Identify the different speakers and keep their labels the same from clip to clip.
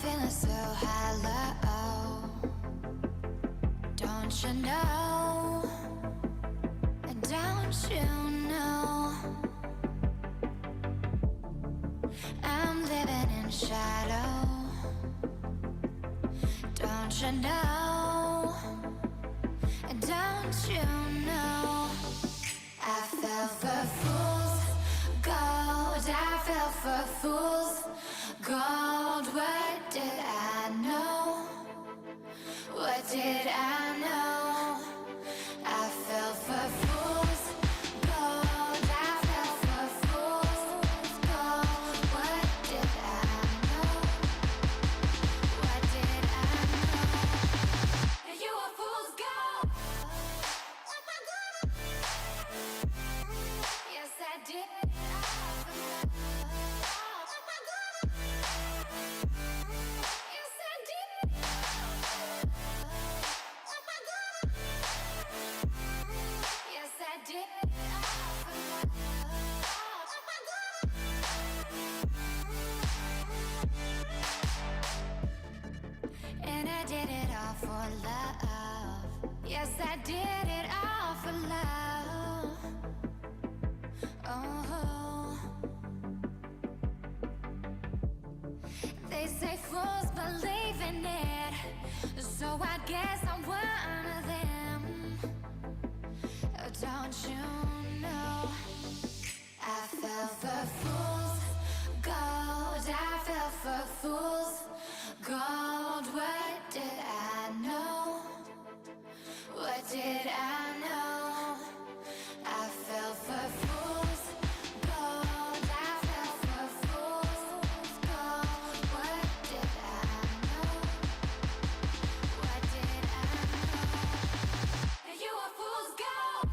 Speaker 1: feeling so hollow. Don't you know? Don't you know? I'm living in shadow. Don't you know? Don't you know? I fell for fool's gold. I fell for fool's gold. What did I know? What did I know? I fell for fool's gold. I fell for fool's gold. What did I know? What did I know? You a fool's gold. Yes, I did. And I did it all for love. Yes, I did it all for love. Oh, they say fools believe in it, so I guess I'm one of them. Oh, don't you know? I fell for fool's gold. I fell for fool's gold. What did I know? What did I know? I fell for fool's gold. I fell for fool's gold. What did I know? What did I know? You a fool's gold.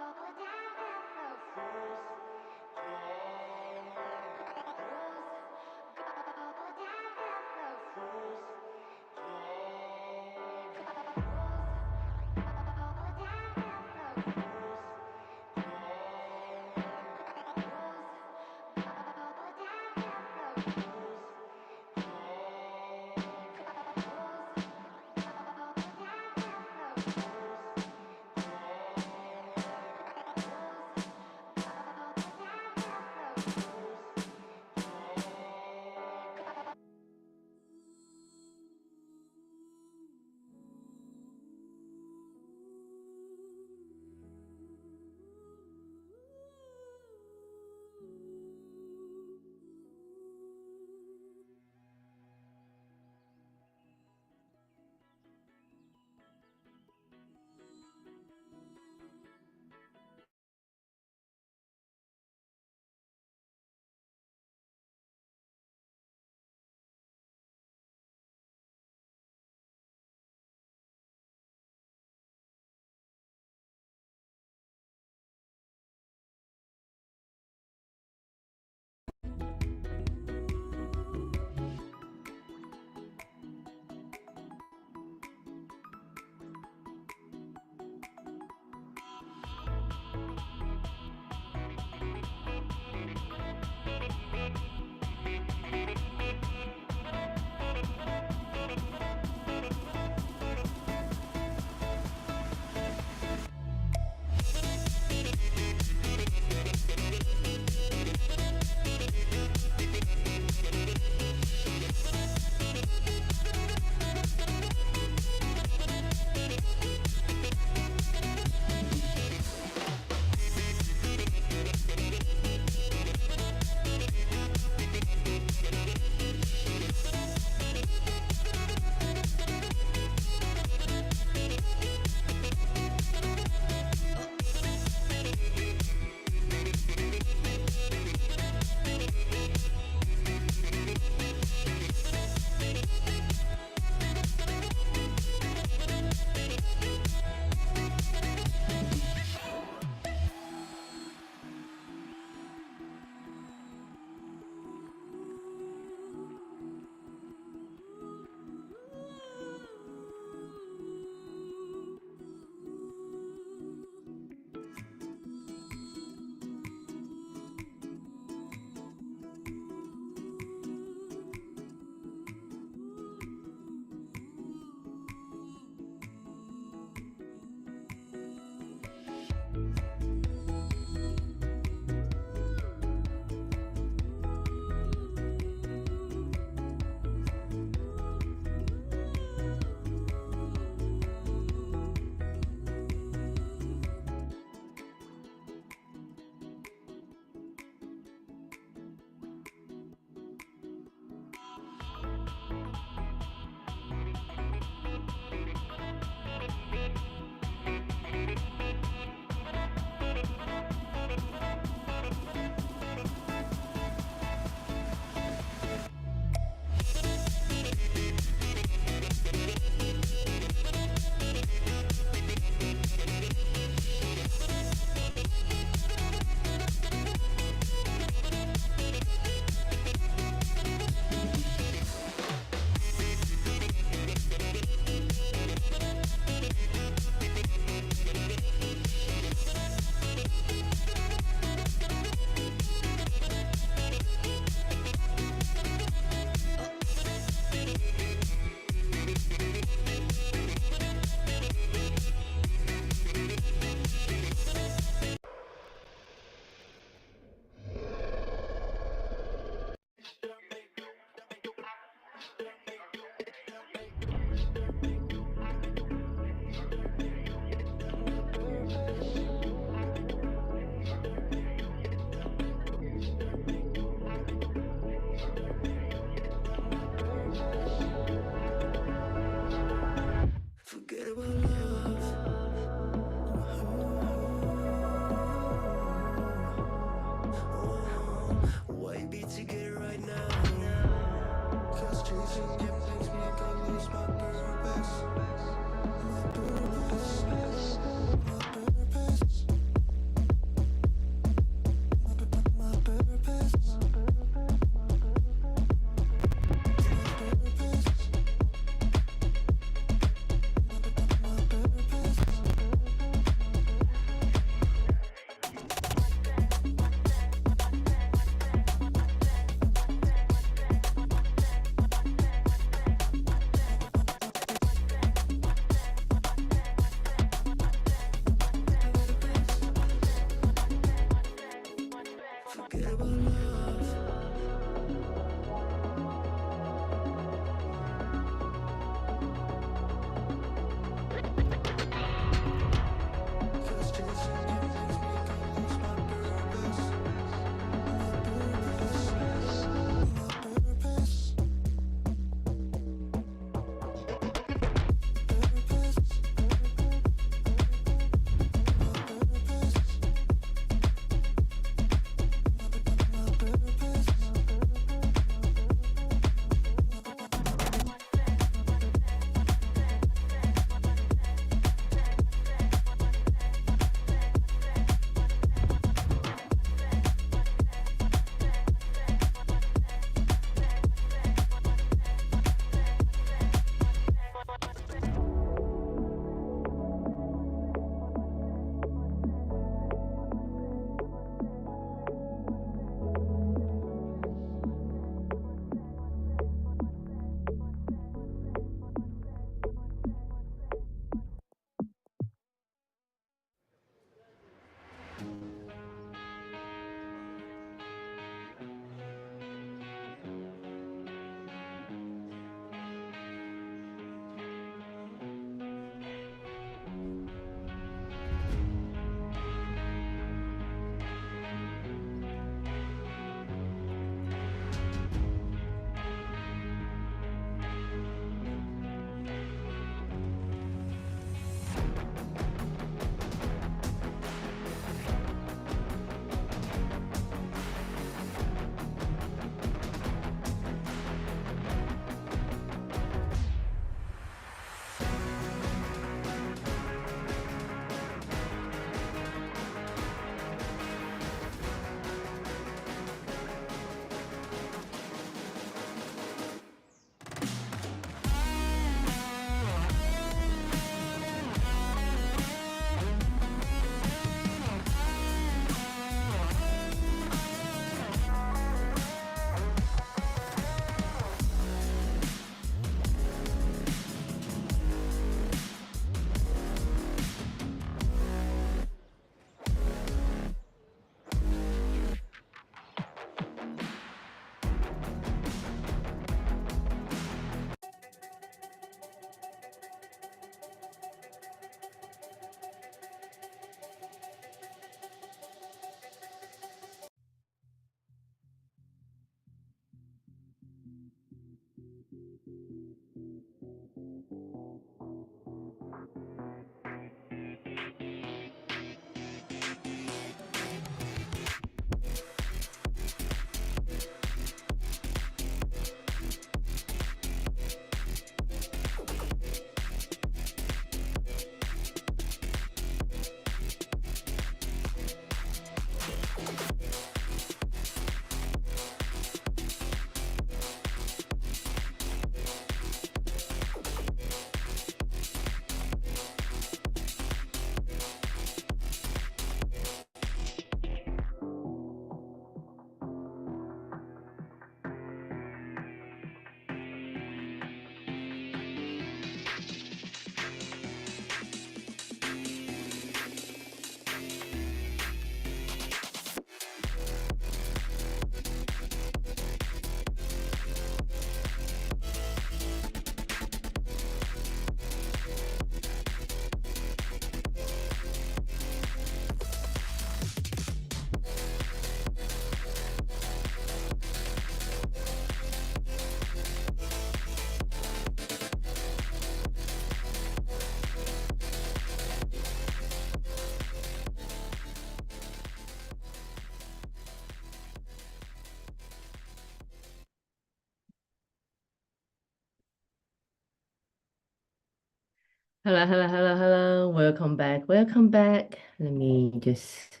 Speaker 2: Hello, hello, hello, hello. Welcome back. Welcome back. Let me just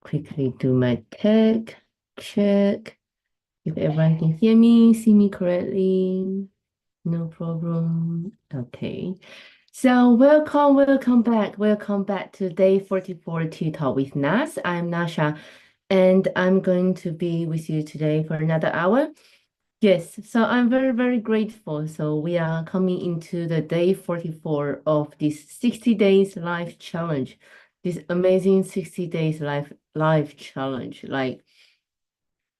Speaker 2: quickly do my tech check. If everyone can hear me, see me correctly, no problem. Okay. So welcome back. Welcome back to day 44 Tea Talk with Nas. I'm Nasha, and I'm going to be with you today for another hour. Yes, so I'm very, very grateful. So we are coming into the day 44 of this 60 days life challenge, this amazing 60 days life challenge. Yeah,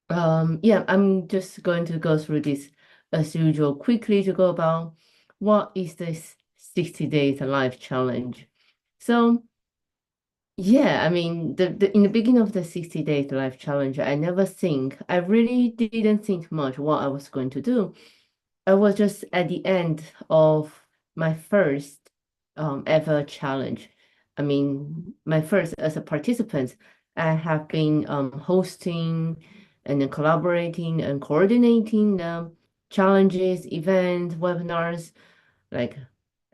Speaker 2: I'm just going to go through this as usual quickly to go about what is this 60 days life challenge. So yeah, I mean, in the beginning of the 60 days life challenge, I really didn't think much what I was going to do. I was just at the end of my first ever challenge. I mean, my first as a participant. I have been hosting and then collaborating and coordinating the challenges, events, webinars. Like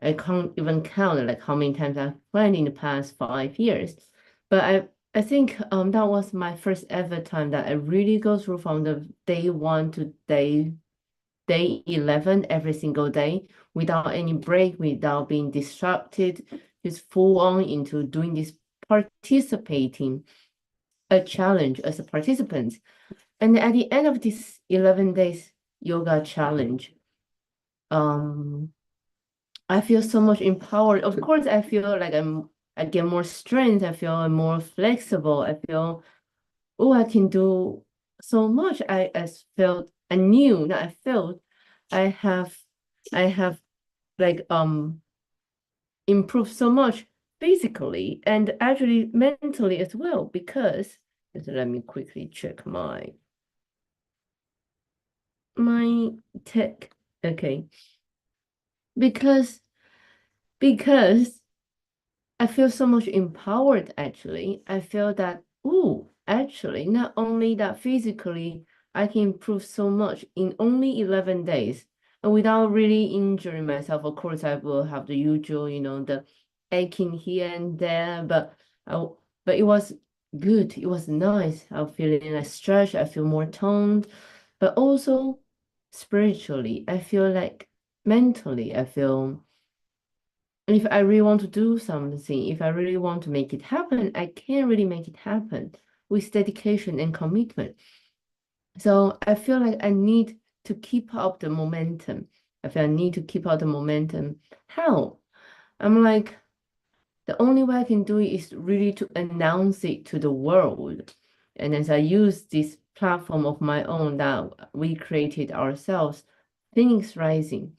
Speaker 2: I can't even count like how many times I've planned in the past 5 years. But I think that was my first ever time that I really go through from the day one to day 11 every single day without any break, without being distracted, just full on into doing this participating a challenge as a participant. And at the end of this 11 days yoga challenge, um, I feel so much empowered. Of course, I feel like I get more strength. I feel I'm more flexible. I feel, oh, I can do so much. I knew that I felt I have I have like improved so much physically and actually mentally as well because just let me quickly check my tech. Okay. Because because I feel so much empowered actually. I feel that, oh, actually, not only that physically, I can improve so much in only 11 days and without really injuring myself. Of course, I will have the usual, the aching here and there, I, but it was good. It was nice. I'm feeling less stretched. I feel more toned, but also spiritually, I feel like mentally, I feel if I really want to do something, if I really want to make it happen, I can really make it happen with dedication and commitment. So I feel like I need to keep up the momentum. I feel I need to keep up the momentum. How? I'm like, the only way I can do it is really to announce it to the world. And as I use this platform of my own that we created ourselves, Phoenix Rising.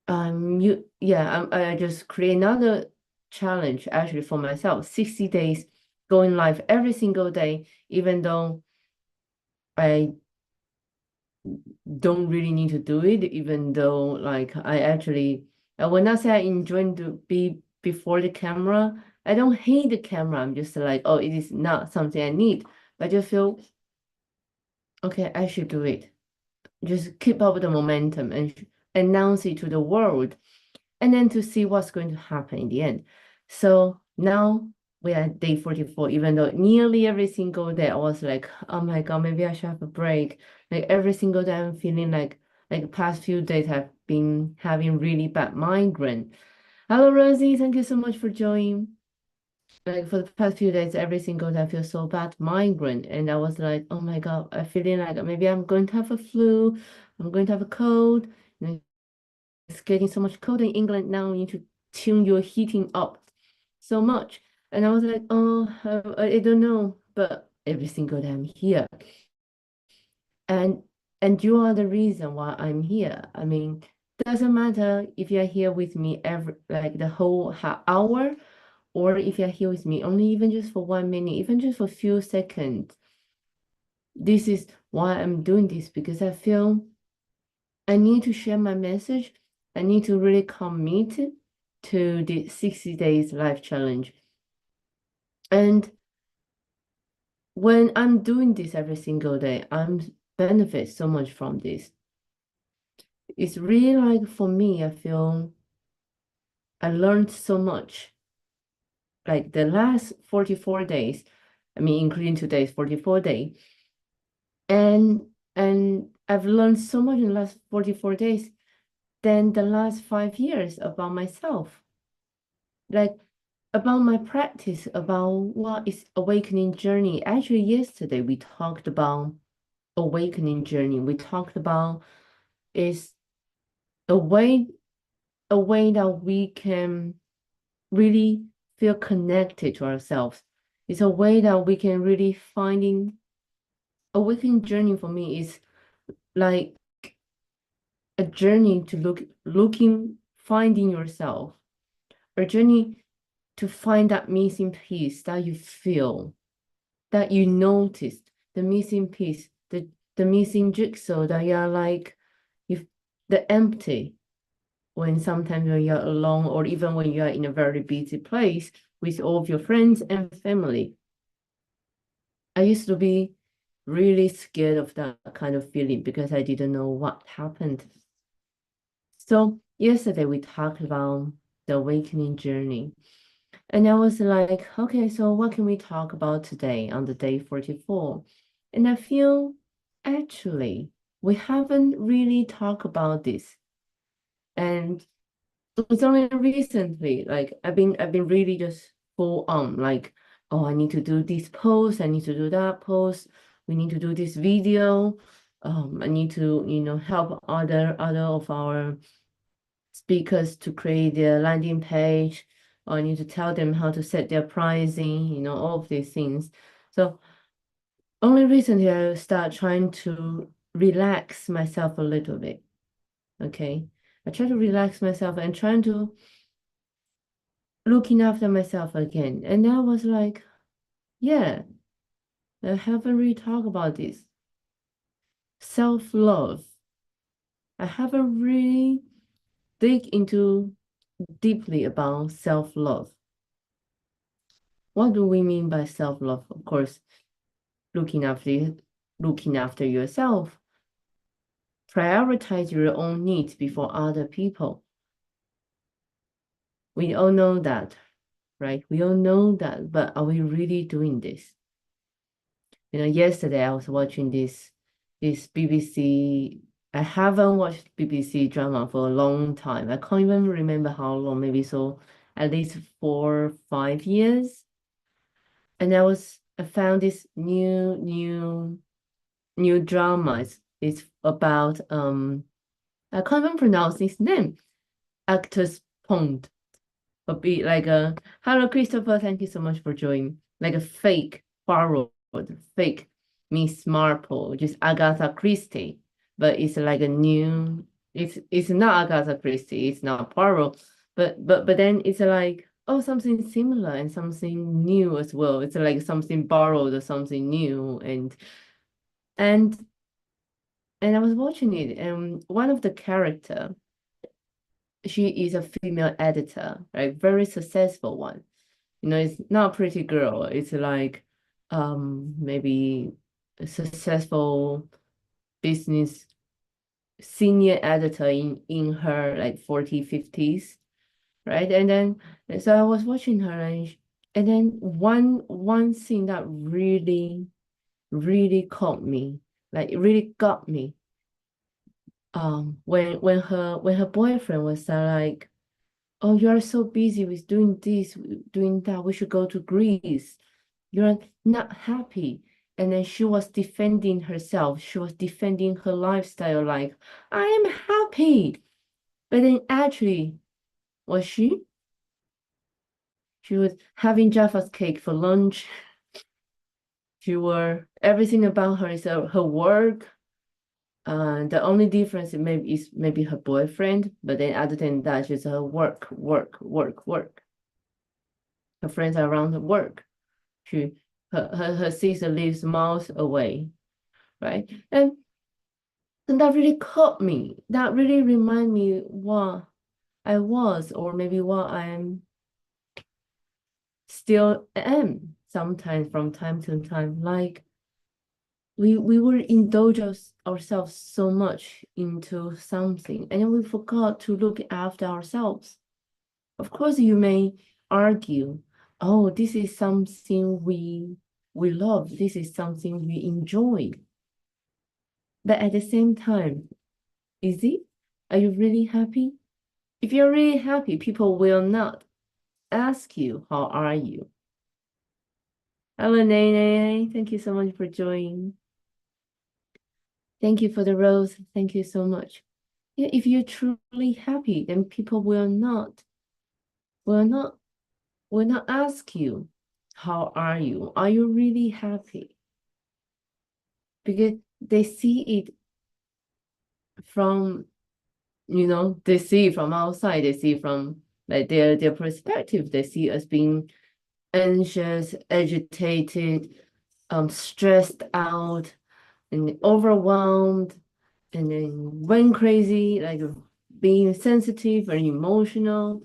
Speaker 2: I just create another challenge actually for myself, 60 days going live every single day, even though I don't really need to do it, even though like I will not say I enjoy to be before the camera. I don't hate the camera. I'm just like, oh, it is not something I need. I just feel, okay, I should do it. Just keep up the momentum and announce it to the world and then to see what's going to happen in the end. So now we are at day 44, even though nearly every single day I was like, oh my God, maybe I should have a break. Like every single day I'm feeling like the past few days I've been having really bad migraine. Hello, Rosie. Thank you so much for joining. Like for the past few days, every single day I feel so bad migraine. And I was like, oh my God, I'm feeling like maybe I'm going to have a flu. I'm going to have a cold. It's getting so much colder in England now. You need to tune your heating up so much. And I was like, oh, I don't know. But every single day I'm here. And you are the reason why I'm here. I mean, doesn't matter if you're here with me every like the whole hour, or if you're here with me only even just for 1 minute, even just for a few seconds. This is why I'm doing this because I feel I need to share my message. I need to really commit to the 60 days life challenge. And when I'm doing this every single day, I'm benefit so much from this. It's really like for me, I feel I learned so much. Like the last 44 days, I mean, including today's 44 day. And I've learned so much in the last 44 days than the last 5 years about myself. Like about my practice, about what is awakening journey. Actually, yesterday we talked about awakening journey. We talked about is a way a way that we can really feel connected to ourselves. It's a way that we can really finding awakening journey for me is like a journey to finding yourself, a journey to find that missing piece that you feel, that you noticed, the missing piece, the missing jigsaw that you're like, you the empty when sometimes when you're alone or even when you're in a very busy place with all of your friends and family. I used to be really scared of that kind of feeling because I didn't know what happened. So yesterday we talked about the awakening journey. And I was like, okay, so what can we talk about today on the day 44? And I feel actually we haven't really talked about this. And it was only recently, like I've been really just full on, like, oh, I need to do this post, I need to do that post, we need to do this video. I need to, help other of our speakers to create their landing page, or I need to tell them how to set their pricing, all of these things. So only recently I start trying to relax myself a little bit. Okay. I try to relax myself and trying to looking after myself again. And I was like, yeah, I haven't really talked about this. Self-love. I haven't really dig into deeply about self-love. What do we mean by self-love? Of course, looking after looking after yourself. Prioritize your own needs before other people. We all know that, right? We all know that, but are we really doing this? Yesterday I was watching this BBC. I haven't watched BBC drama for a long time. I can't even remember how long, maybe so at least 4 5 years. And I found this new drama. It's about I can't even pronounce his name. Actors Pond. A bit like a hello Christopher, thank you so much for joining. Like a fake borrowed, fake Miss Marple, just Agatha Christie, but it's like a new. It's not Agatha Christie, it's not Poirot, but then it's like oh something similar and something new as well. It's like something borrowed or something new and and I was watching it and one of the character she is a female editor, right? Very successful one. It's not a pretty girl. It's like maybe a successful business senior editor in her like 40, 50s, right? And so I was watching her and then one scene that really caught me, like it really got me. When her boyfriend was like, oh, you are so busy with doing this, doing that. We should go to Greece. You're not happy. And then she was defending herself. She was defending her lifestyle, like, I am happy. But then actually, was she? She was having Jaffa's cake for lunch. She were everything about her is her work. The only difference is maybe her boyfriend, but then other than that, she's her work, work, work, work. Her friends are around her work. Her sister lives miles away, right? And that really caught me. That really remind me what I was, or maybe what I'm still am sometimes from time to time. Like we will indulge ourselves so much into something, and then we forgot to look after ourselves. Of course, you may argue, oh, this is something we love, this is something we enjoy. But at the same time, is it? Are you really happy? If you're really happy, people will not ask you, how are you? Hello, Nene. Thank you so much for joining. Thank you for the rose. Thank you so much. Yeah, if you're truly happy, then people will not will not ask you, how are you? Are you really happy? Because they see it from, they see it from outside, they see from like their perspective, they see us being anxious, agitated, stressed out, and overwhelmed, and then went crazy, like being sensitive and emotional.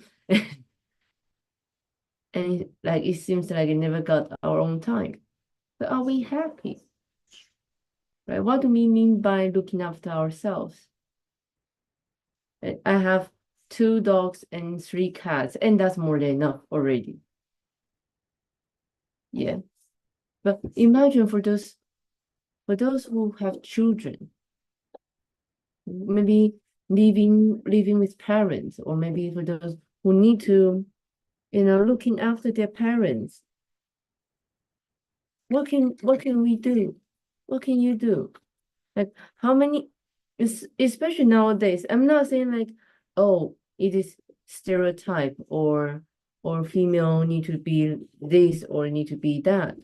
Speaker 2: And like it seems like it never got our own time. But are we happy? Right? What do we mean by looking after ourselves? I have 2 dogs and 3 cats, and that's more than enough already. Yeah. But imagine for those who have children, maybe living with parents, or maybe for those who need to, looking after their parents. What can we do? What can you do? Like how many, especially nowadays, I'm not saying like, oh, it is stereotype, or female need to be this or need to be that.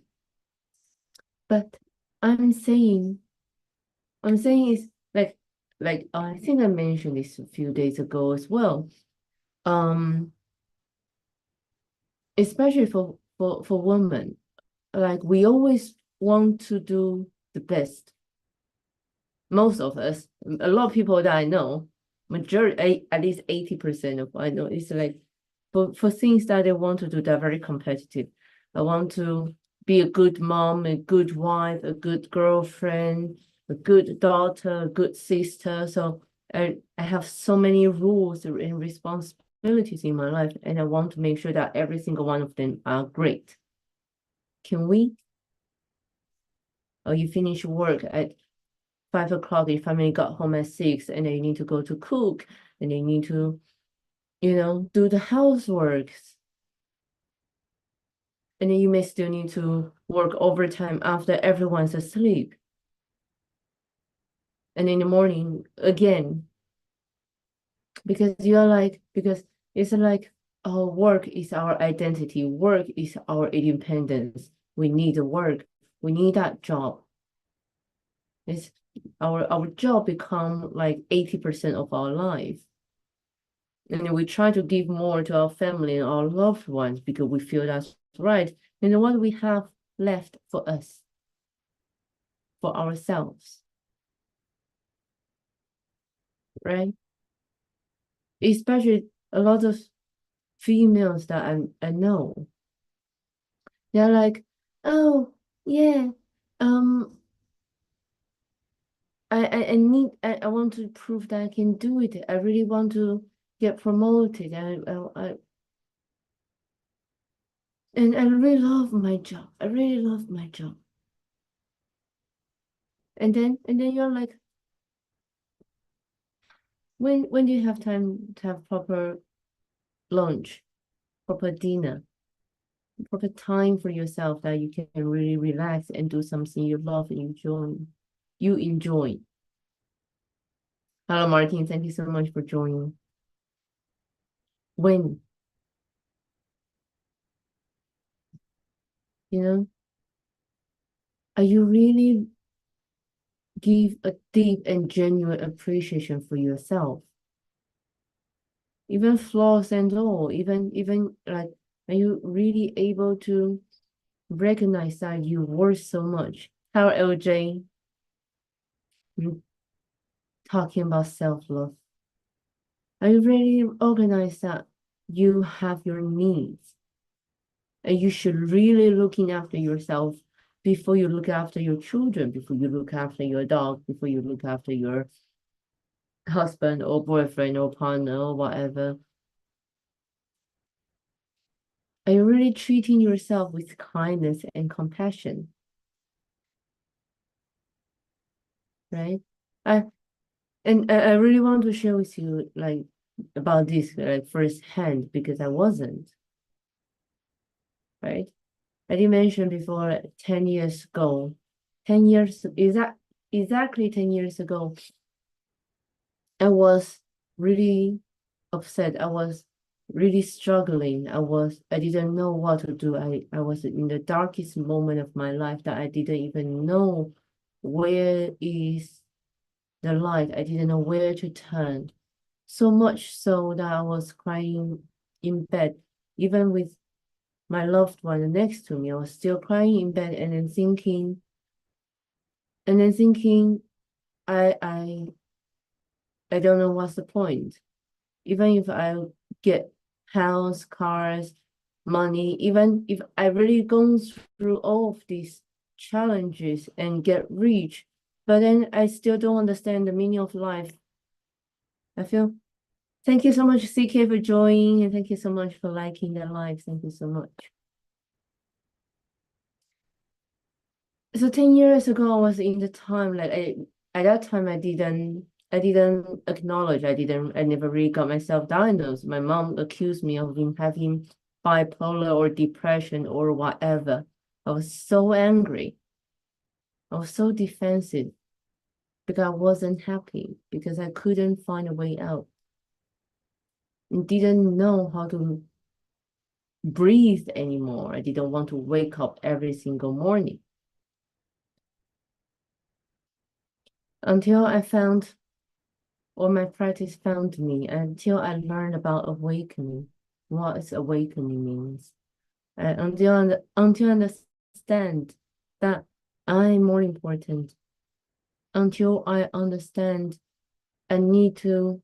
Speaker 2: But I'm saying is like I think I mentioned this a few days ago as well. Um, Especially for women, like we always want to do the best. Most of us, a lot of people that I know, majority, at least 80% of I know, is like for things that they want to do, they're very competitive. I want to be a good mom, a good wife, a good girlfriend, a good daughter, a good sister. So I have so many rules and responsibilities in my life, and I want to make sure that every single one of them are great. Can we? Or you finish work at 5 o'clock, your family got home at 6, and then you need to go to cook, and you need to, do the housework. And then you may still need to work overtime after everyone's asleep. And in the morning again, because it's like, oh, work is our identity, work is our independence. We need the work, we need that job. It's our job become like 80% of our life. And we try to give more to our family and our loved ones because we feel that's right. And what we have left for us, for ourselves, right? Especially a lot of females that I know, they're like, oh yeah, um, I want to prove that I can do it. I really want to get promoted. And I really love my job. I really love my job. And then you're like, when do you have time to have proper lunch, proper dinner, proper time for yourself that you can really relax and do something you love and enjoy? You enjoy. Hello, Martin. Thank you so much for joining. When, are you really give a deep and genuine appreciation for yourself? Even flaws and all, even like, are you really able to recognize that you worth so much? How LJ talking about self-love? Are you really organized that you have your needs? And you should really looking after yourself before you look after your children, before you look after your dog, before you look after your husband or boyfriend or partner or whatever. Are you really treating yourself with kindness and compassion? Right? I I really want to share with you like about this like firsthand because I wasn't, right? I did mention before 10 years ago, 10 years exactly 10 years ago, I was really upset. I was really struggling. I didn't know what to do. I was in the darkest moment of my life that I didn't even know where is the light. I didn't know where to turn. So much so that I was crying in bed, even with my loved one next to me. I was still crying in bed and then thinking, I I I don't know what's the point. Even if I get house, cars, money, even if I really gone through all of these challenges and get rich, but then I still don't understand the meaning of life. I feel thank you so much, CK, for joining, and thank you so much for liking the live. Thank you so much. So 10 years ago, I was in the time like at that time I didn't acknowledge, I never really got myself diagnosed. My mom accused me of having bipolar or depression or whatever. I was so angry. I was so defensive because I wasn't happy, because I couldn't find a way out and didn't know how to breathe anymore. I didn't want to wake up every single morning until I found, or my practice found me, until I learned about awakening, what is awakening means. Until I understand that I'm more important, until I understand I need to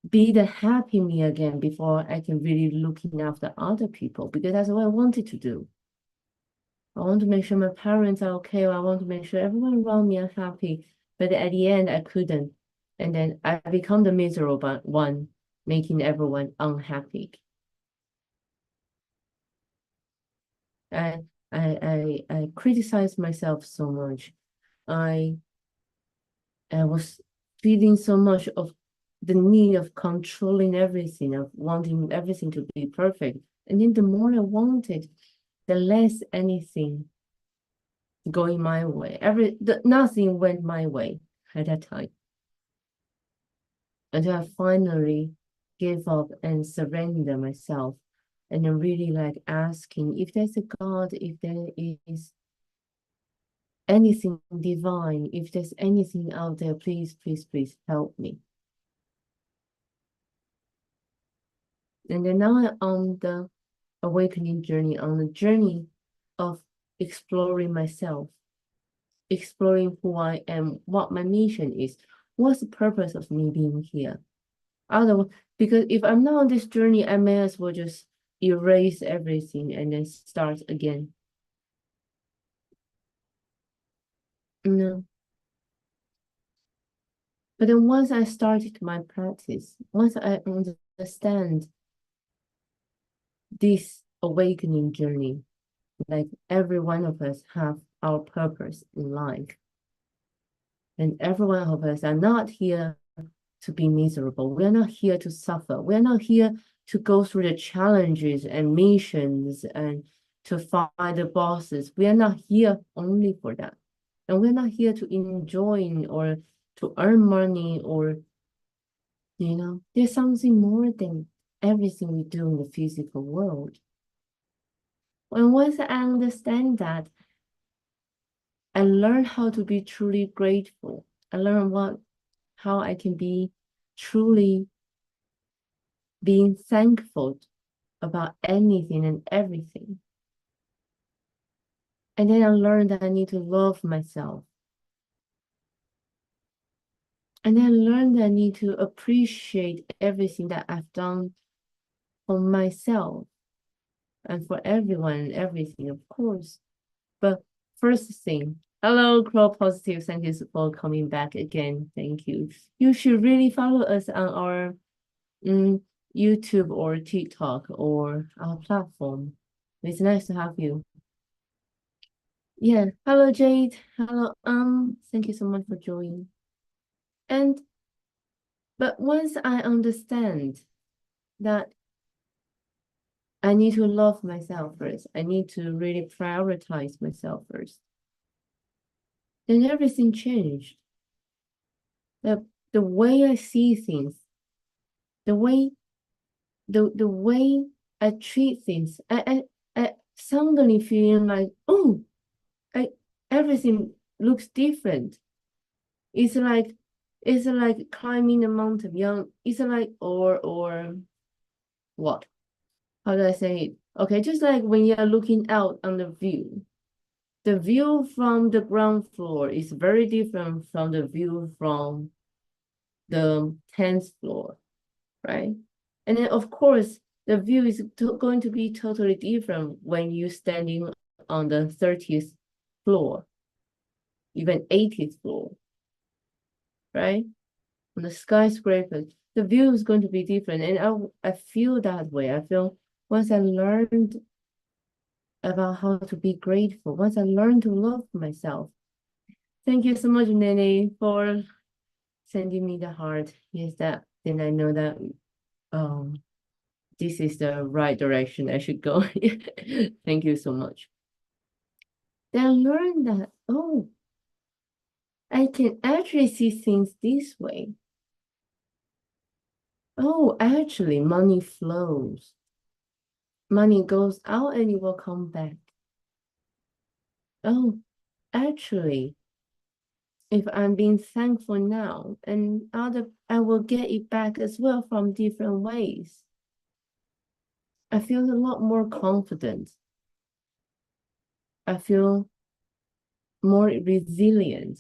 Speaker 2: be the happy me again before I can really looking after other people, because that's what I wanted to do. I want to make sure my parents are okay, or I want to make sure everyone around me are happy. But at the end, I couldn't. And then I become the miserable one, making everyone unhappy. I I criticize myself so much. I I was feeling so much of the need of controlling everything, of wanting everything to be perfect. And then the more I wanted, the less anything going my way. Nothing went my way at that time until I finally gave up and surrender myself. And I'm really like asking if there's a God, if there is anything divine, if there's anything out there, please, please, please help me. And then now I'm on the awakening journey, on the journey of exploring myself, exploring who I am, what my mission is, what's the purpose of me being here. Otherwise, because if I'm not on this journey, I may as well just erase everything and then start again. No. But then once I started my practice, once I understand this awakening journey, like every one of us have our purpose in life. And every one of us are not here to be miserable. We're not here to suffer. We're not here to go through the challenges and missions and to fight the bosses. We are not here only for that. And we're not here to enjoy or to earn money or, there's something more than everything we do in the physical world. And once I understand that, I learn how to be truly grateful. I learn how I can be truly being thankful about anything and everything. And then I learned that I need to love myself. And then I learned that I need to appreciate everything that I've done for myself and for everyone and everything, of course. But first thing, hello, Crow Positive. Thank you for coming back again. Thank you. You should really follow us on our YouTube or TeaTalk or our platform. It's nice to have you. Yeah. Hello, Jade. Hello, thank you so much for joining. And but once I understand that I need to love myself first, I need to really prioritize myself first, then everything changed. The way I see things, the way the way I treat things, I suddenly feeling like, oh, I everything looks different. It's like climbing a mountain. Young, it's like or what? How do I say it? Okay, just like when you're looking out on the view from the ground floor is very different from the view from the 10th floor, right? And then of course, the view is going to be totally different when you're standing on the 30th floor, even 80th floor, right? On the skyscraper, the view is going to be different. And I feel that way. I feel once I learned about how to be grateful, once I learned to love myself. Thank you so much, Nene, for sending me the heart. Yes, that then I know that this is the right direction I should go. Thank you so much. Then I learned that, oh, I can actually see things this way. Oh, actually, money flows. Money goes out and it will come back. Oh, actually, if I'm being thankful now, and I will get it back as well from different ways. I feel a lot more confident. I feel more resilient.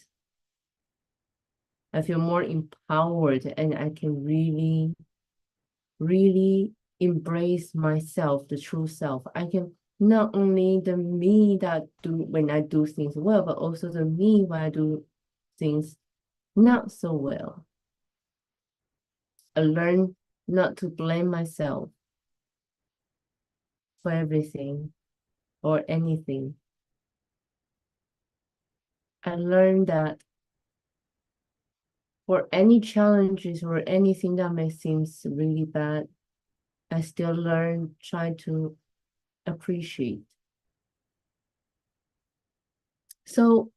Speaker 2: I feel more empowered, and I can really, really embrace myself, the true self. I can not only the me that do when I do things well, but also the me when I do things not so well. I learn not to blame myself for everything or anything. I learned that for any challenges or anything that may seem really bad, I still try to appreciate. So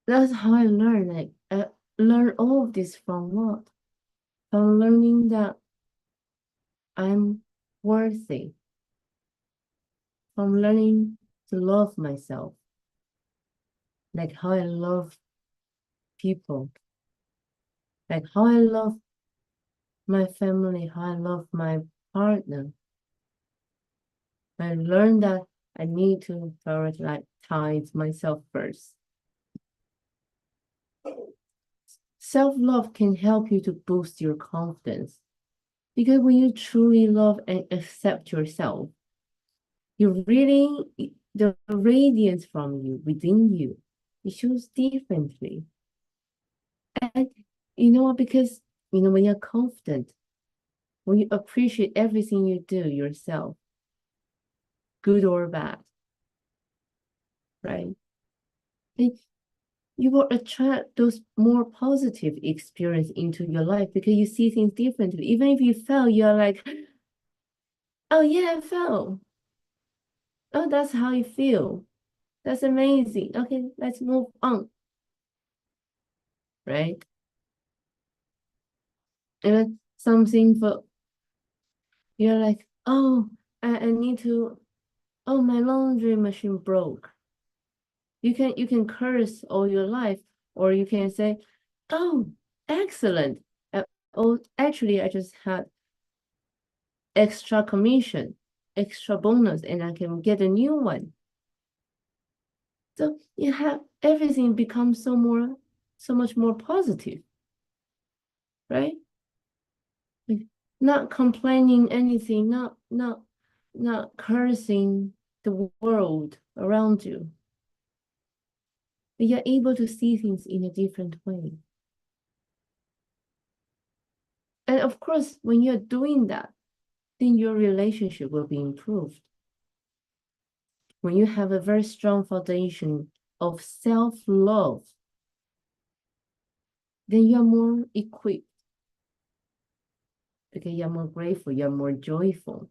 Speaker 2: that's how I learn. Like I learn all of this from what? From learning that I'm worthy. From learning to love myself. Like how I love people. Like how I love my family, how I love my partner. I learned that I need to prioritize myself first. Self-love can help you to boost your confidence because when you truly love and accept yourself, you really, the radiance from you, within you, it shows differently. And you know what? Because, when you're confident, when you appreciate everything you do yourself, good or bad, right? And you will attract those more positive experience into your life because you see things differently. Even if you fail, you're like, oh yeah, I fell. Oh, that's how you feel. That's amazing. Okay, let's move on. Right? And something for you're like, oh, I need to, oh, my laundry machine broke. You can curse all your life, or you can say, oh, excellent. Oh, actually, I just had extra commission, extra bonus, and I can get a new one. So you have everything becomes so much more positive, right? Like, not complaining anything, not cursing the world around you. But you're able to see things in a different way. And of course, when you're doing that, then your relationship will be improved. When you have a very strong foundation of self-love, then you're more equipped because you're more grateful, you're more joyful.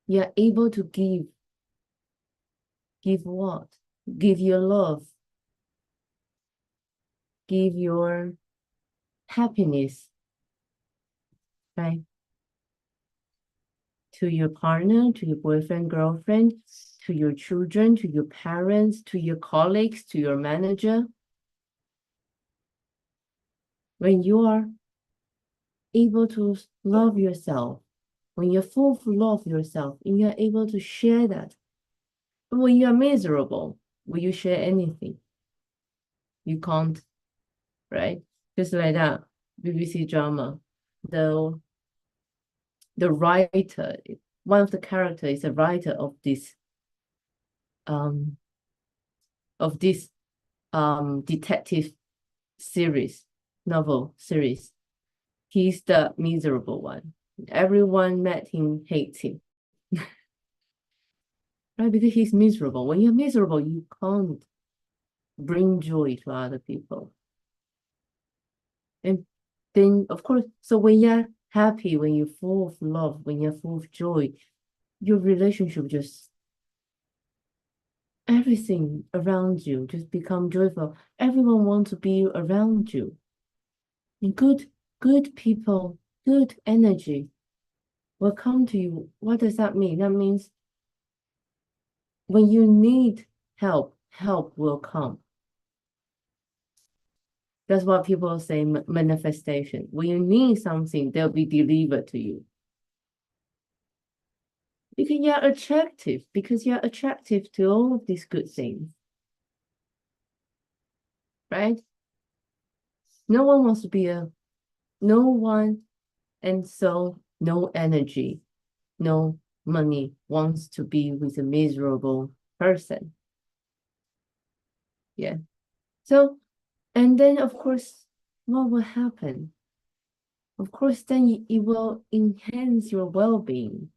Speaker 2: You're able to give. Give what? Give your love. Give your happiness, right? To your partner, to your boyfriend, girlfriend, to your children, to your parents, to your colleagues, to your manager. When you are able to love yourself, when you're full of love yourself, and you're able to share that. But when you're miserable, will you share anything? You can't, right? Just like that BBC drama, the writer, one of the characters is a writer um of this detective series, novel series. He's the miserable one. Everyone met him hates him. Right? Because he's miserable. When you're miserable, you can't bring joy to other people. And then, of course, so when you're happy, when you're full of love, when you're full of joy, your relationship just, everything around you just become joyful. Everyone wants to be around you. And good people, good energy will come to you. What does that mean? That means when you need help, help will come. That's what people say, manifestation. When you need something, they'll be delivered to you. Because you're attractive to all of these good things, right? No one wants to be no one, and so no energy, no money wants to be with a miserable person. Yeah. So, and then of course, what will happen? Of course, then it will enhance your well-being,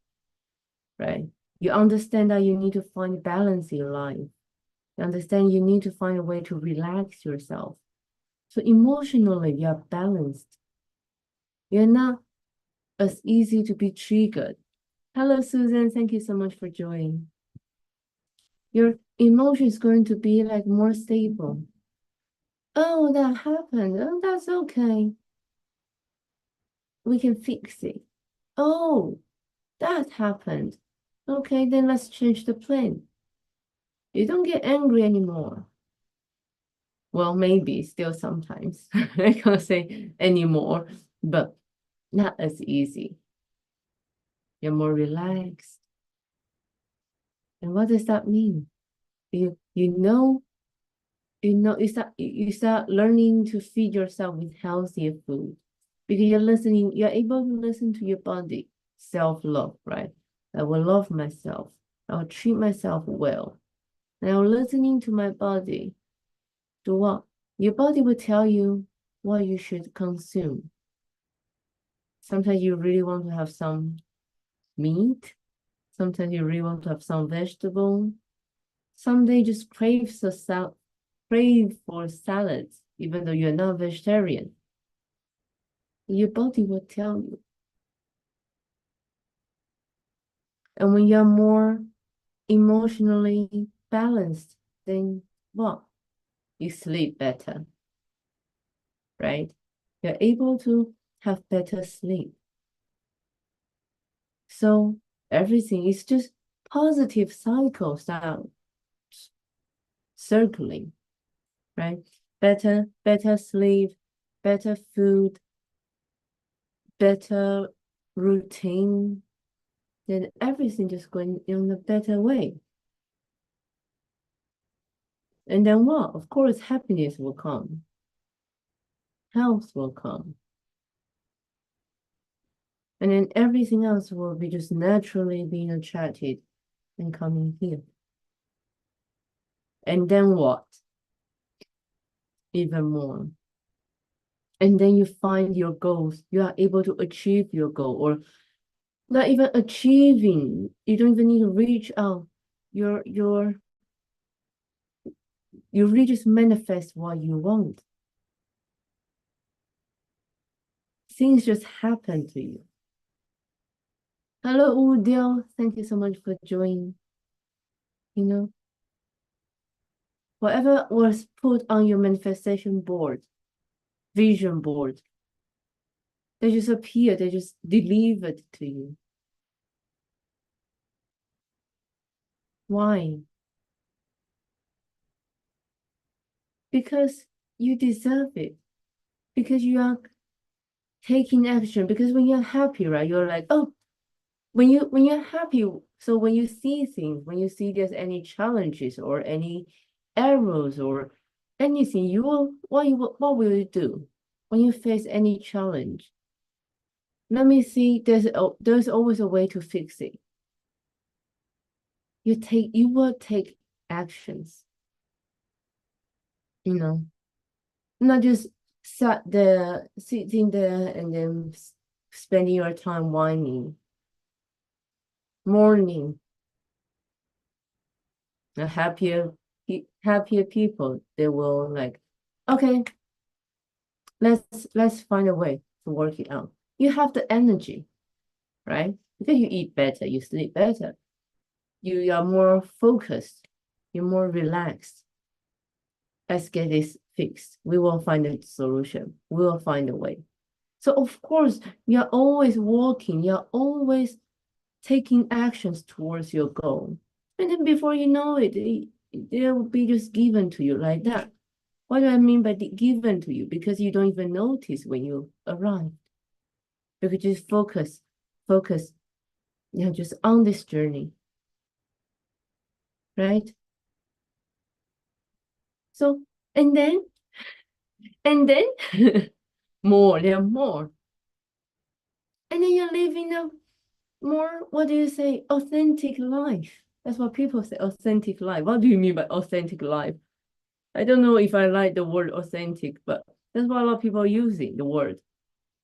Speaker 2: right? You understand that you need to find balance in your life. You understand you need to find a way to relax yourself. So emotionally, you're balanced. You're not as easy to be triggered. Hello, Susan. Thank you so much for joining. Your emotion is going to be like more stable. Oh, that happened. Oh, that's okay. We can fix it. Oh, that happened. Okay, then let's change the plan. You don't get angry anymore. Well, maybe still sometimes. I can't say anymore, but not as easy. You're more relaxed. And what does that mean? You know, you start learning to feed yourself with healthier food because you're able to listen to your body, self-love, right? I will love myself. I will treat myself well. And I'm listening to my body. Do what? Your body will tell you what you should consume. Sometimes you really want to have some meat. Sometimes you really want to have some vegetable. Some day just crave for salads, even though you're not vegetarian. Your body will tell you. And when you're more emotionally balanced, then what? You sleep better, right? You're able to have better sleep. So everything is just positive cycles that circling, right? Better sleep, better food, better routine, then everything just going in a better way. And then what? Of course, happiness will come. Health will come. And then everything else will be just naturally being attracted and coming here. And then what? Even more. And then you find your goals. You are able to achieve your goal, or not even achieving. You don't even need to reach out. You're you really just manifest what you want. Things just happen to you. Hello, Udil. Thank you so much for joining. You know, whatever was put on your manifestation board, vision board, they just appear, they just delivered to you. Why? Because you deserve it. Because you are taking action. Because when you're happy, right, you're like, oh, when you're happy, so when you see things, when you see there's any challenges or any errors or anything, you will what will you do when you face any challenge? Let me see, there's always a way to fix it. You will take actions, you know, not just sitting there and then spending your time whining, mourning. The happier people, they will like, okay, let's find a way to work it out. You have the energy, right? Because you eat better, you sleep better, you are more focused, you're more relaxed. Let's get this fixed. We will find a solution. We will find a way. So of course, you're always walking, you're always taking actions towards your goal. And then before you know it, they will be just given to you like that. What do I mean by given to you? Because you don't even notice when you arrive. Because you just focus, just on this journey, right? So, and then, and then, there are more. And then you're living a more, what do you say, authentic life. That's what people say, authentic life. What do you mean by authentic life? I don't know if I like the word authentic, but that's what a lot of people are using, the word,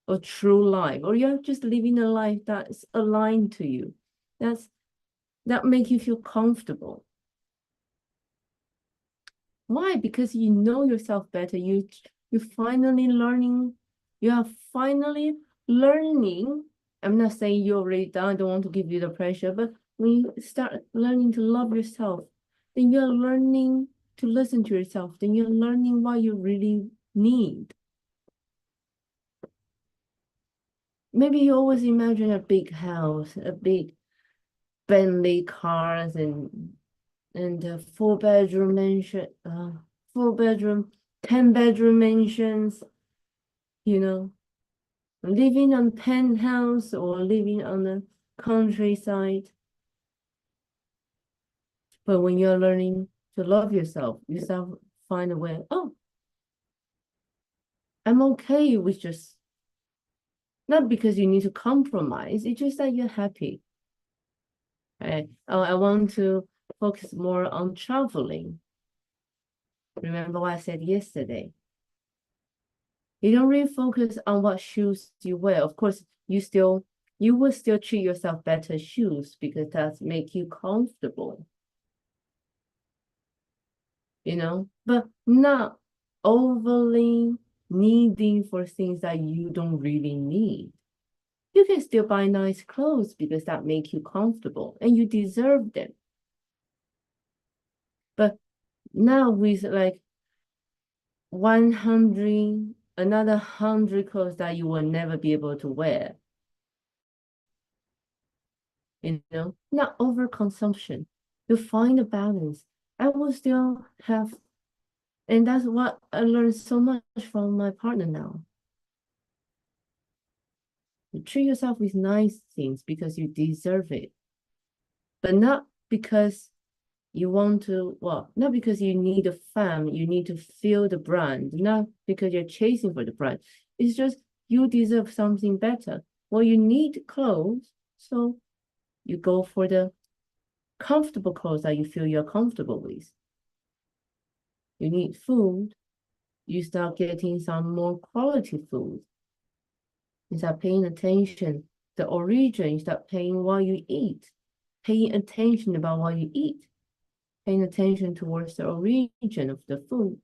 Speaker 2: or true life, or you're just living a life that's aligned to you. That make you feel comfortable. Why? Because you know yourself better. You finally learning, you are finally learning. I'm not saying you're already done, I don't want to give you the pressure, but when you start learning to love yourself, then you're learning to listen to yourself, then you're learning what you really need. Maybe you always imagine a big house, a big Bentley cars and a 4-bedroom mansion, 4-bedroom, 10-bedroom mansions, you know, living on penthouse or living on the countryside. But when you're learning to love yourself, you start find a way, oh, I'm okay with just, not because you need to compromise, it's just that you're happy. Right? Oh, I want to focus more on traveling. Remember what I said yesterday? You don't really focus on what shoes you wear. Of course, you will still treat yourself better shoes because that make you comfortable, but not overly needing for things that you don't really need. You can still buy nice clothes because that make you comfortable and you deserve them. But now with like 100, another 100 clothes that you will never be able to wear, not overconsumption. You find a balance. I will still have, and that's what I learned so much from my partner now. You treat yourself with nice things because you deserve it, but not because you want to, well, not because you need a fame, you need to feel the brand, not because you're chasing for the brand. It's just you deserve something better. Well, you need clothes, so you go for the comfortable clothes that you feel you're comfortable with. You need food, you start getting some more quality food. You start paying attention the origin. You start paying what you eat, paying attention about what you eat, paying attention towards the origin of the food.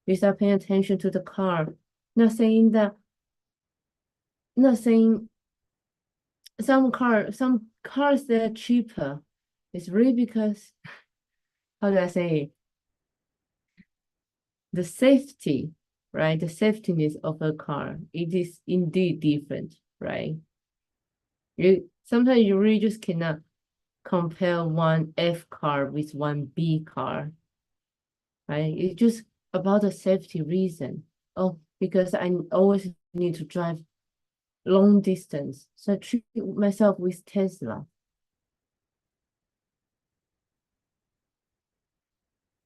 Speaker 2: You start paying attention to the car. Not saying that, not saying some cars that are cheaper. It's really because, how do I say it? The safety, right? The safetyness of a car, it is indeed different, right? Sometimes you really just cannot compare one F car with one B car, right? It's just about the safety reason. Oh, because I always need to drive long distance. So I treat myself with Tesla.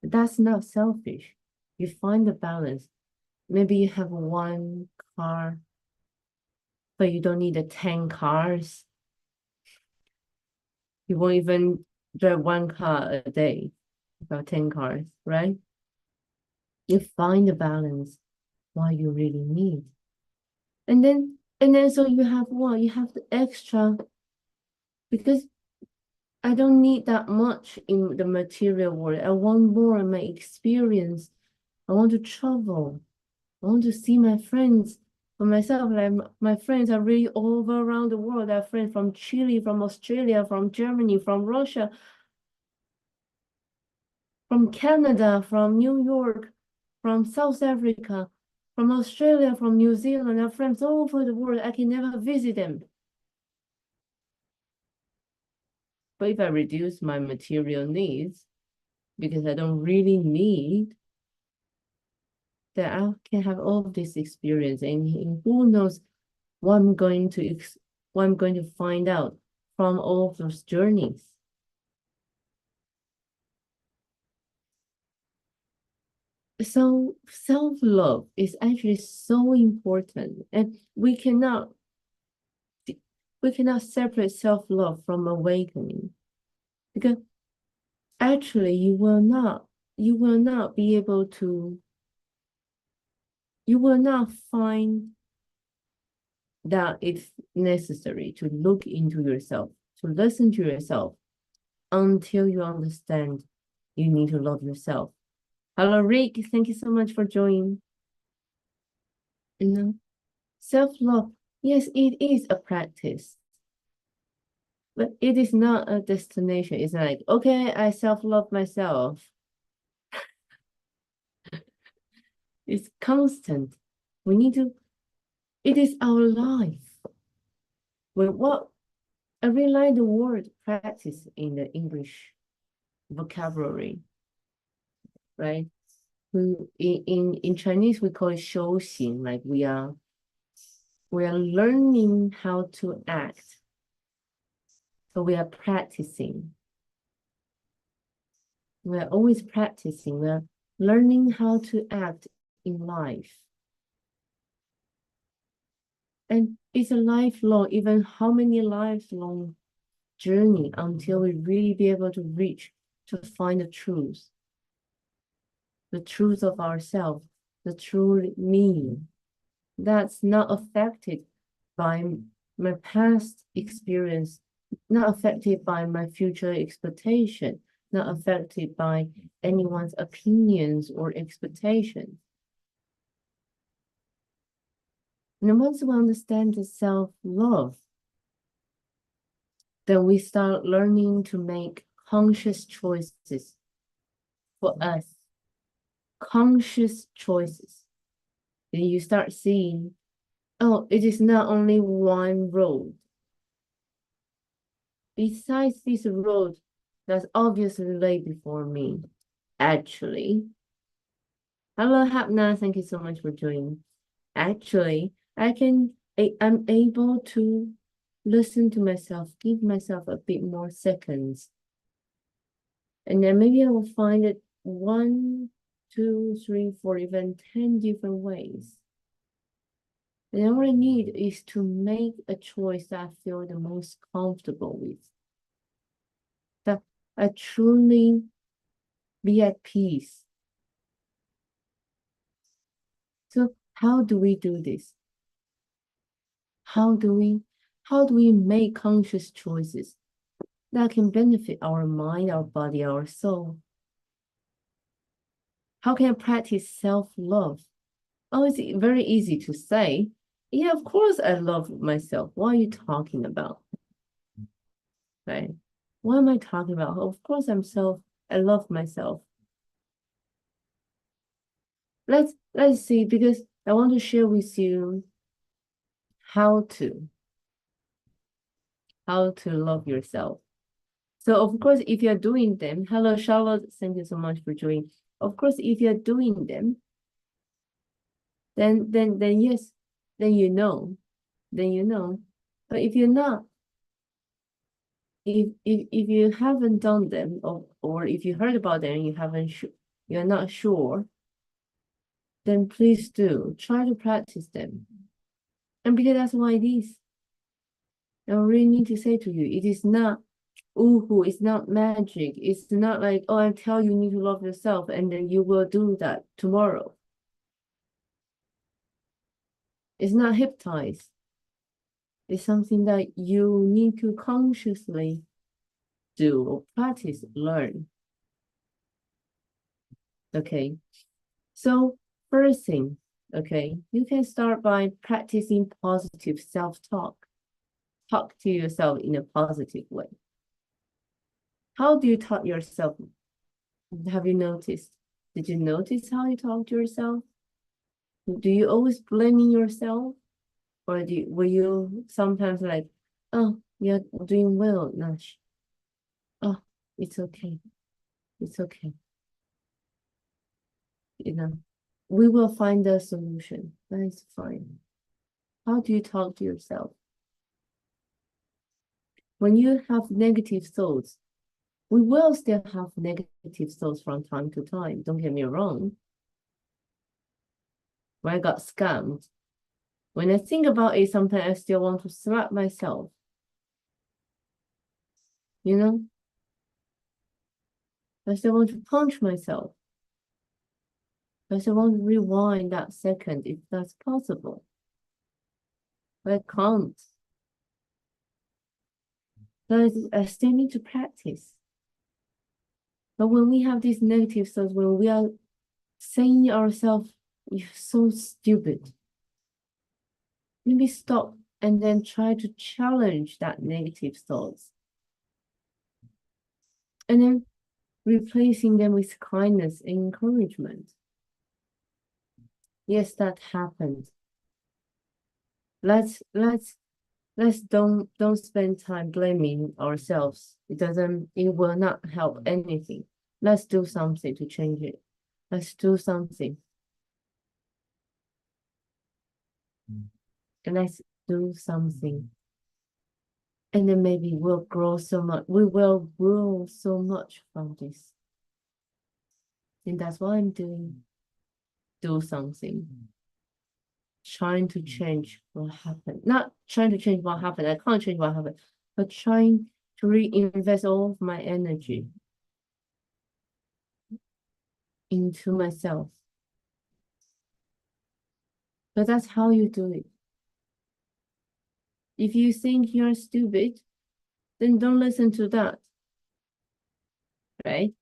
Speaker 2: That's not selfish. You find the balance. Maybe you have one car, but you don't need the 10 cars. You won't even drive one car a day, about 10 cars, right? You find the balance, what you really need. And then so you have what? You have the extra, because I don't need that much in the material world. I want more in my experience. I want to travel. I want to see my friends. For myself, like my friends are really all over around the world. I have friends from Chile, from Australia, from Germany, from Russia, from Canada, from New York, from South Africa, from Australia, from New Zealand. I have friends all over the world. I can never visit them. But if I reduce my material needs, because I don't really need, that I can have all of this experience, and who knows what I'm going to find out from all of those journeys. So self-love is actually so important, and we cannot separate self-love from awakening, because actually you will not be able to, you will not find that it's necessary to look into yourself, to listen to yourself, until you understand you need to love yourself. Hello, Rick. Thank you so much for joining. You know, self-love, yes, it is a practice, but it is not a destination. It's like, okay, I self-love myself. It's constant. We need to, it is our life. What I really like the word practice in the English vocabulary, right? In Chinese we call it 修行, like we are learning how to act. So we are practicing. We are always practicing. We are learning how to act in life. And it's a lifelong, even how many lifelong journey until we really be able to reach, to find the truth of ourselves, the true me. That's not affected by my past experience, not affected by my future expectation, not affected by anyone's opinions or expectations. And once we understand the self-love, then we start learning to make conscious choices for us. Conscious choices. Then you start seeing, oh, it is not only one road. Besides this road that's obviously lay before me, actually. Hello, Hapna. Thank you so much for joining. Actually, I'm able to listen to myself, give myself a bit more seconds. And then maybe I will find it 1, 2, 3, 4, even 10 different ways. And all I need is to make a choice that I feel the most comfortable with, that I truly be at peace. So how do we do this? How do we make conscious choices that can benefit our mind, our body, our soul? How can I practice self-love? Oh, it's very easy to say. Yeah, of course I love myself. What are you talking about? Right? What am I talking about? Of course I love myself. Let's see, because I want to share with you how to love yourself. So of course, if you're doing them, hello Charlotte, thank you so much for joining. Of course, if you're doing them, then yes, then you know, then you know. But if you're not, if you haven't done them, or if you heard about them and you're not sure, then please do try to practice them. And because that's what it is. I really need to say to you, it is not ooh, it's not magic. It's not like, oh, I tell you, you need to love yourself, and then you will do that tomorrow. It's not hypnotized. It's something that you need to consciously do or practice, learn. Okay. So first thing, okay, you can start by practicing positive self-talk. Talk to yourself in a positive way. How do you talk yourself? Have you noticed? Did you notice how you talk to yourself? Do you always blaming yourself? Or were you sometimes like, oh, you're doing well, Nash. Oh, it's okay. It's okay. You know, we will find a solution. That is fine. How do you talk to yourself? When you have negative thoughts, we will still have negative thoughts from time to time. Don't get me wrong. When I got scammed, when I think about it, sometimes I still want to slap myself. You know, I still want to punch myself. I still want to rewind that second if that's possible. But I can't. So I still need to practice. But when we have these negative thoughts, when we are saying ourselves, you're so stupid, maybe stop and then try to challenge that negative thoughts. And then replacing them with kindness and encouragement. Yes, that happened. Let's don't spend time blaming ourselves. It will not help anything. Let's do something to change it. Let's do something. And let's do something. And then maybe we'll grow so much. We will grow so much from this. And that's what I'm doing. Do something. Trying to change what happened. Not trying to change what happened. I can't change what happened, but trying to reinvest all of my energy into myself. But that's how you do it. If you think you're stupid, then don't listen to that. Right?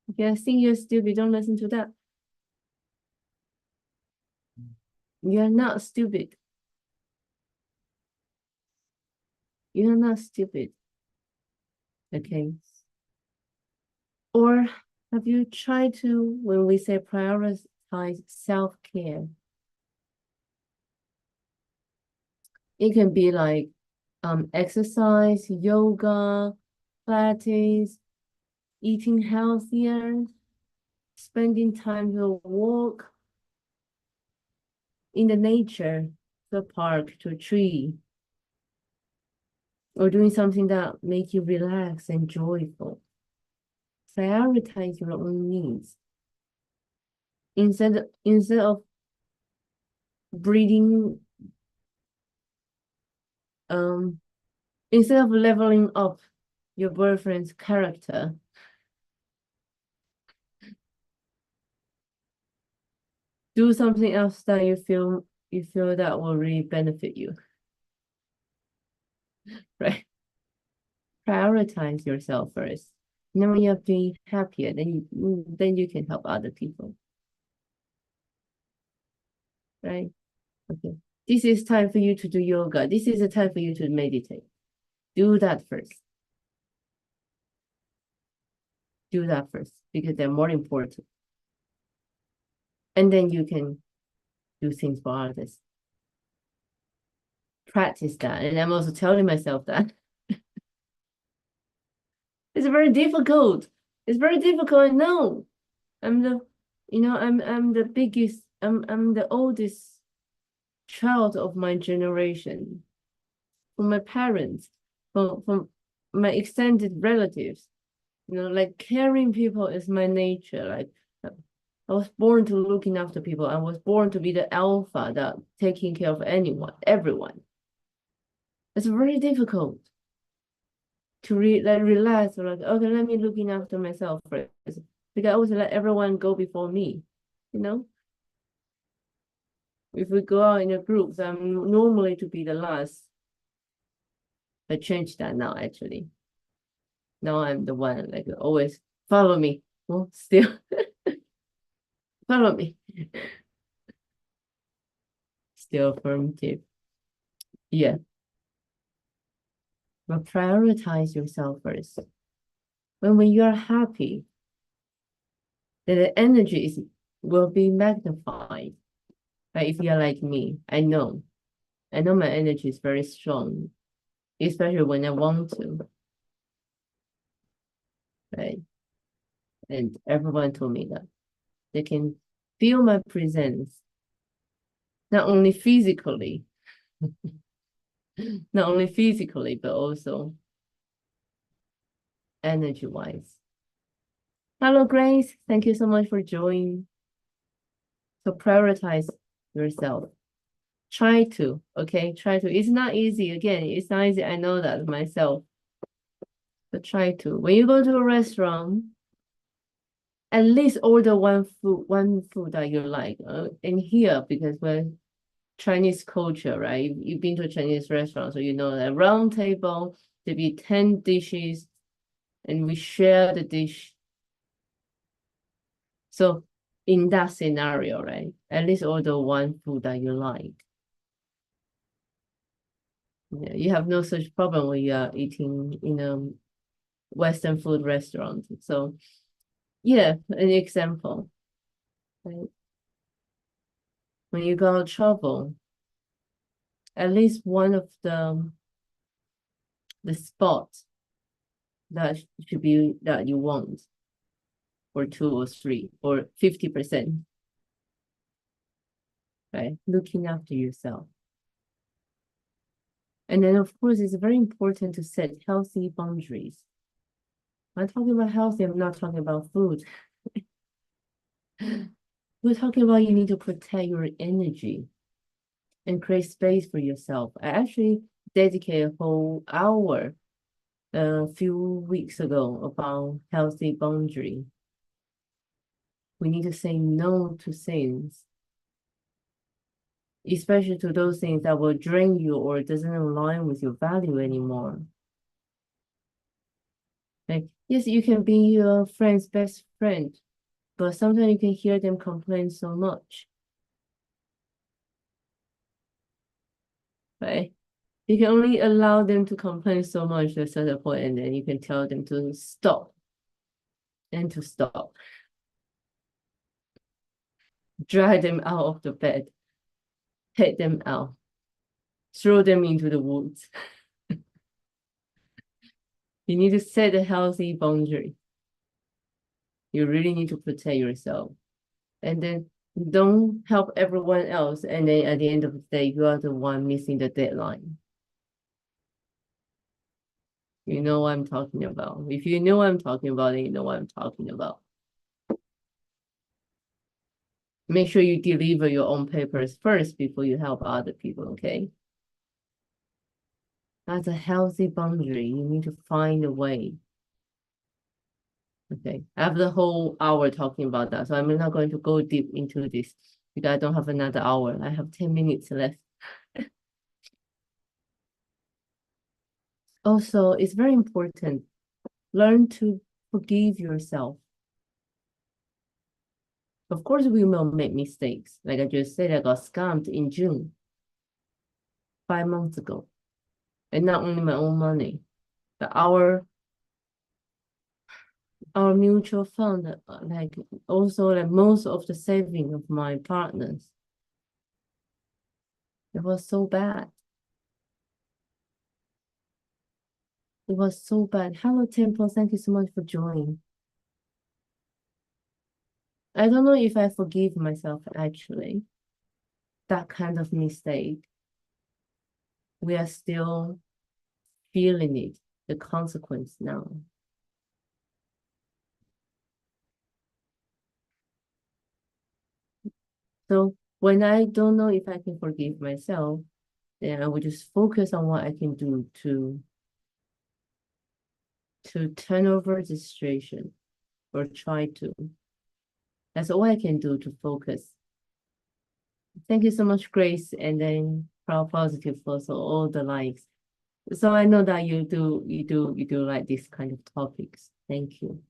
Speaker 2: If you think you're stupid, don't listen to that. You're not stupid. You're not stupid. Okay. Or have you tried to, when we say prioritize self-care, it can be like exercise, yoga, Pilates, eating healthier, spending time to walk in the nature, to a park, to a tree, or doing something that make you relax and joyful. Prioritize your own needs. Instead of breeding, instead of leveling up your boyfriend's character, do something else that you feel that will really benefit you. right? Prioritize yourself first. And then when you're being happier, then you can help other people, right? Okay. This is time for you to do yoga. This is a time for you to meditate. Do that first. Do that first because they're more important. And then you can do things for others. Practice that. And I'm also telling myself that it's very difficult. It's very difficult. No, I'm the, I'm the biggest, I'm the oldest child of my generation. From my parents, from my extended relatives. Like caring people is my nature. Like I was born to looking after people. I was born to be the alpha that taking care of everyone. It's very difficult to relax or like, okay, let me looking after myself first. Because I always let everyone go before me, you know? If we go out in a group, I'm normally to be the last. I changed that now actually. Now I'm the one like always follow me. Well, still follow me. Still affirmative. Yeah. But prioritize yourself first. When you are happy, then the energy will be magnified. Like if you're like me, I know. I know my energy is very strong, especially when I want to. Right. And everyone told me that. They can feel my presence, not only physically, not only physically, but also energy-wise. Hello, Grace. Thank you so much for joining. So prioritize yourself. Try to, okay? Try to. It's not easy. Again, it's not easy. I know that myself. But try to. When you go to a restaurant, at least order one food that you like. In here, because we're Chinese culture, right? You've been to a Chinese restaurant, so you know that round table, there be 10 dishes, and we share the dish. So in that scenario, right, at least order one food that you like. Yeah, you have no such problem when you are eating in a Western food restaurant. So yeah, an example, right? When you go out travel, at least one of the spots that should be that you want, or two or three, or 50%, right? Looking after yourself. And then of course it's very important to set healthy boundaries. I'm talking about healthy, I'm not talking about food. We're talking about you need to protect your energy and create space for yourself. I actually dedicated a whole hour a few weeks ago about healthy boundary. We need to say no to things, especially to those things that will drain you or doesn't align with your value anymore. Like, yes, you can be your friend's best friend, but sometimes you can hear them complain so much, right? You can only allow them to complain so much to a certain point, and then you can tell them to stop and to stop. Drag them out of the bed, take them out, throw them into the woods. You need to set a healthy boundary. You really need to protect yourself. And then don't help everyone else. And then at the end of the day, you are the one missing the deadline. You know what I'm talking about. If you know what I'm talking about, then you know what I'm talking about. Make sure you deliver your own papers first before you help other people, okay? That's a healthy boundary. You need to find a way. Okay, I have the whole hour talking about that, so I'm not going to go deep into this because I don't have another hour. I have 10 minutes left. Also, it's very important. Learn to forgive yourself. Of course, we will make mistakes. Like I just said, I got scammed in June, 5 months ago. And not only my own money, but our mutual fund, like also like most of the saving of my partners. It was so bad. It was so bad. Hello, Temple. Thank you so much for joining. I don't know if I forgive myself actually. That kind of mistake. We are still feeling it, the consequence now. So when I don't know if I can forgive myself, then I will just focus on what I can do to turn over the situation or try to. That's all I can do to focus. Thank you so much, Grace, and then Proud Positive for so all the likes. So I know that you do like this kind of topics. Thank you.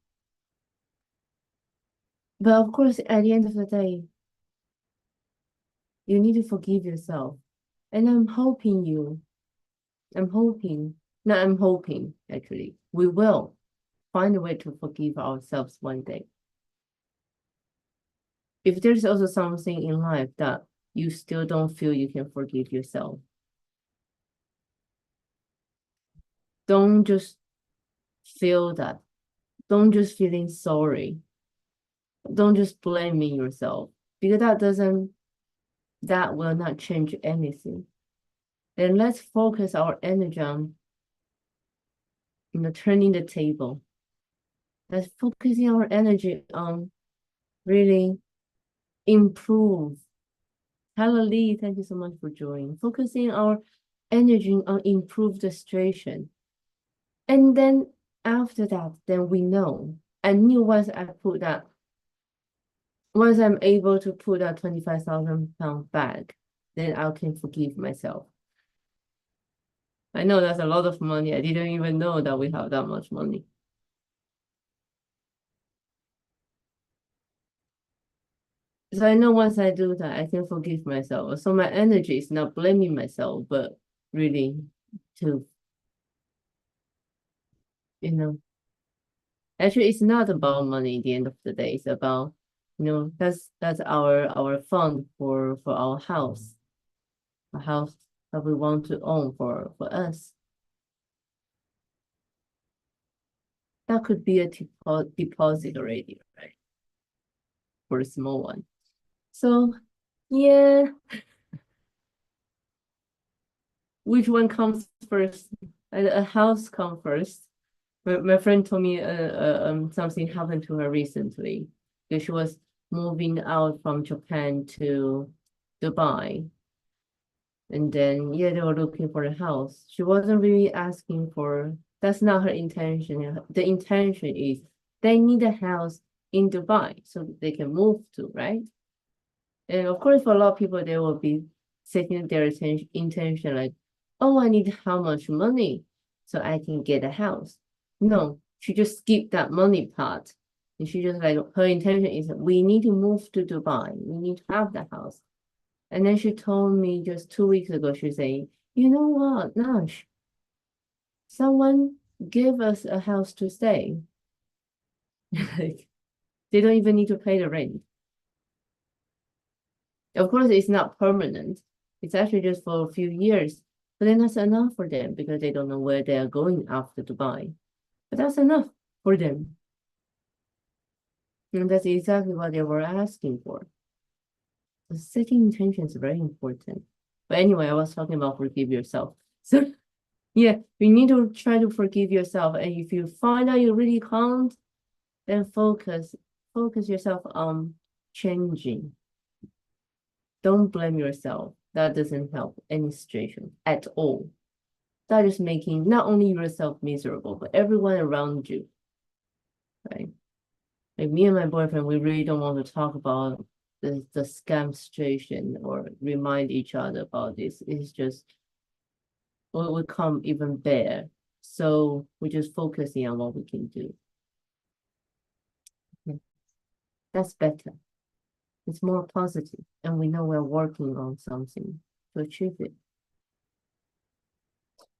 Speaker 2: But of course, at the end of the day, you need to forgive yourself. And I'm hoping, not I'm hoping actually, we will find a way to forgive ourselves one day. If there's also something in life that you still don't feel you can forgive yourself, don't just feel that. Don't just feeling sorry. Don't just blaming yourself because that will not change anything. Then let's focus our energy on, turning the table. Let's focusing our energy on really improve. Hello, Lee. Thank you so much for joining. Focusing our energy on improve the situation. And then after that, then we know. I knew once I'm able to put that 25,000 pound back, then I can forgive myself. I know that's a lot of money. I didn't even know that we have that much money. So I know once I do that, I can forgive myself. So my energy is not blaming myself, but really to, actually it's not about money at the end of the day. It's about, that's our fund for our house, a house that we want to own for us. That could be a deposit already, right? For a small one. So yeah, which one comes first? A house comes first. My friend told me something happened to her recently because she was moving out from Japan to Dubai. And then yeah, they were looking for a house. She wasn't really asking for, that's not her intention. The intention is they need a house in Dubai so they can move to, right? And of course, for a lot of people, they will be setting their intention like, oh, I need how much money so I can get a house. No, she just skipped that money part. And she just like, her intention is we need to move to Dubai. We need to have the house. And then she told me just 2 weeks ago, she said, you know what, Nash, someone gave us a house to stay. Like, they don't even need to pay the rent. Of course, it's not permanent. It's actually just for a few years. But then that's enough for them because they don't know where they are going after Dubai. But that's enough for them. And that's exactly what they were asking for. So setting intention is very important. But anyway, I was talking about forgive yourself. So yeah, you need to try to forgive yourself. And if you find out you really can't, then focus yourself on changing. Don't blame yourself. That doesn't help any situation at all. That is making not only yourself miserable, but everyone around you. Right? Like me and my boyfriend, we really don't want to talk about the scam situation or remind each other about this. It's just, it will come even better. So we're just focusing on what we can do. Okay. That's better. It's more positive, and we know we're working on something to achieve it.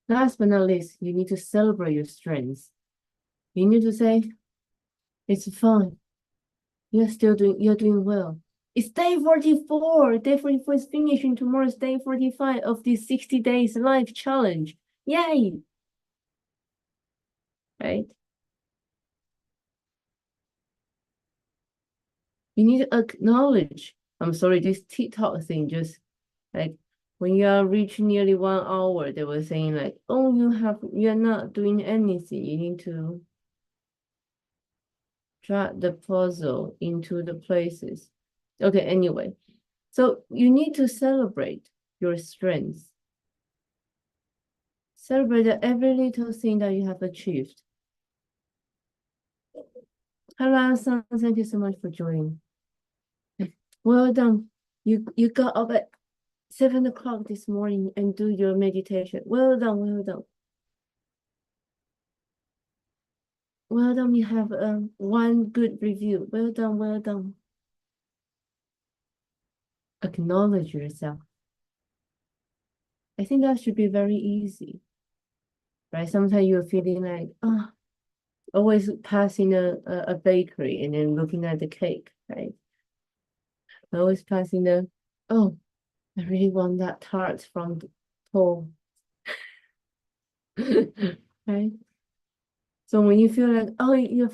Speaker 2: Last but not least, you need to celebrate your strengths. You need to say, it's fine. You're doing well. It's day 44. Day 44 is finishing. Tomorrow is day 45 of this 60 days life challenge. Yay! Right? You need to acknowledge. I'm sorry, this TikTok thing just like when you are reaching nearly 1 hour, they were saying like, oh, you're not doing anything. You need to drag the puzzle into the places. Okay, anyway. So you need to celebrate your strengths. Celebrate every little thing that you have achieved. Hello, San, thank you so much for joining. Well done. You got up at 7 o'clock this morning and do your meditation. Well done, well done. Well done, you have one good review. Well done, well done. Acknowledge yourself. I think that should be very easy, right? Sometimes you're feeling like, oh, always passing a bakery and then looking at the cake, right? Always passing oh, I really want that tart from Paul, right? So when you feel like, oh, you're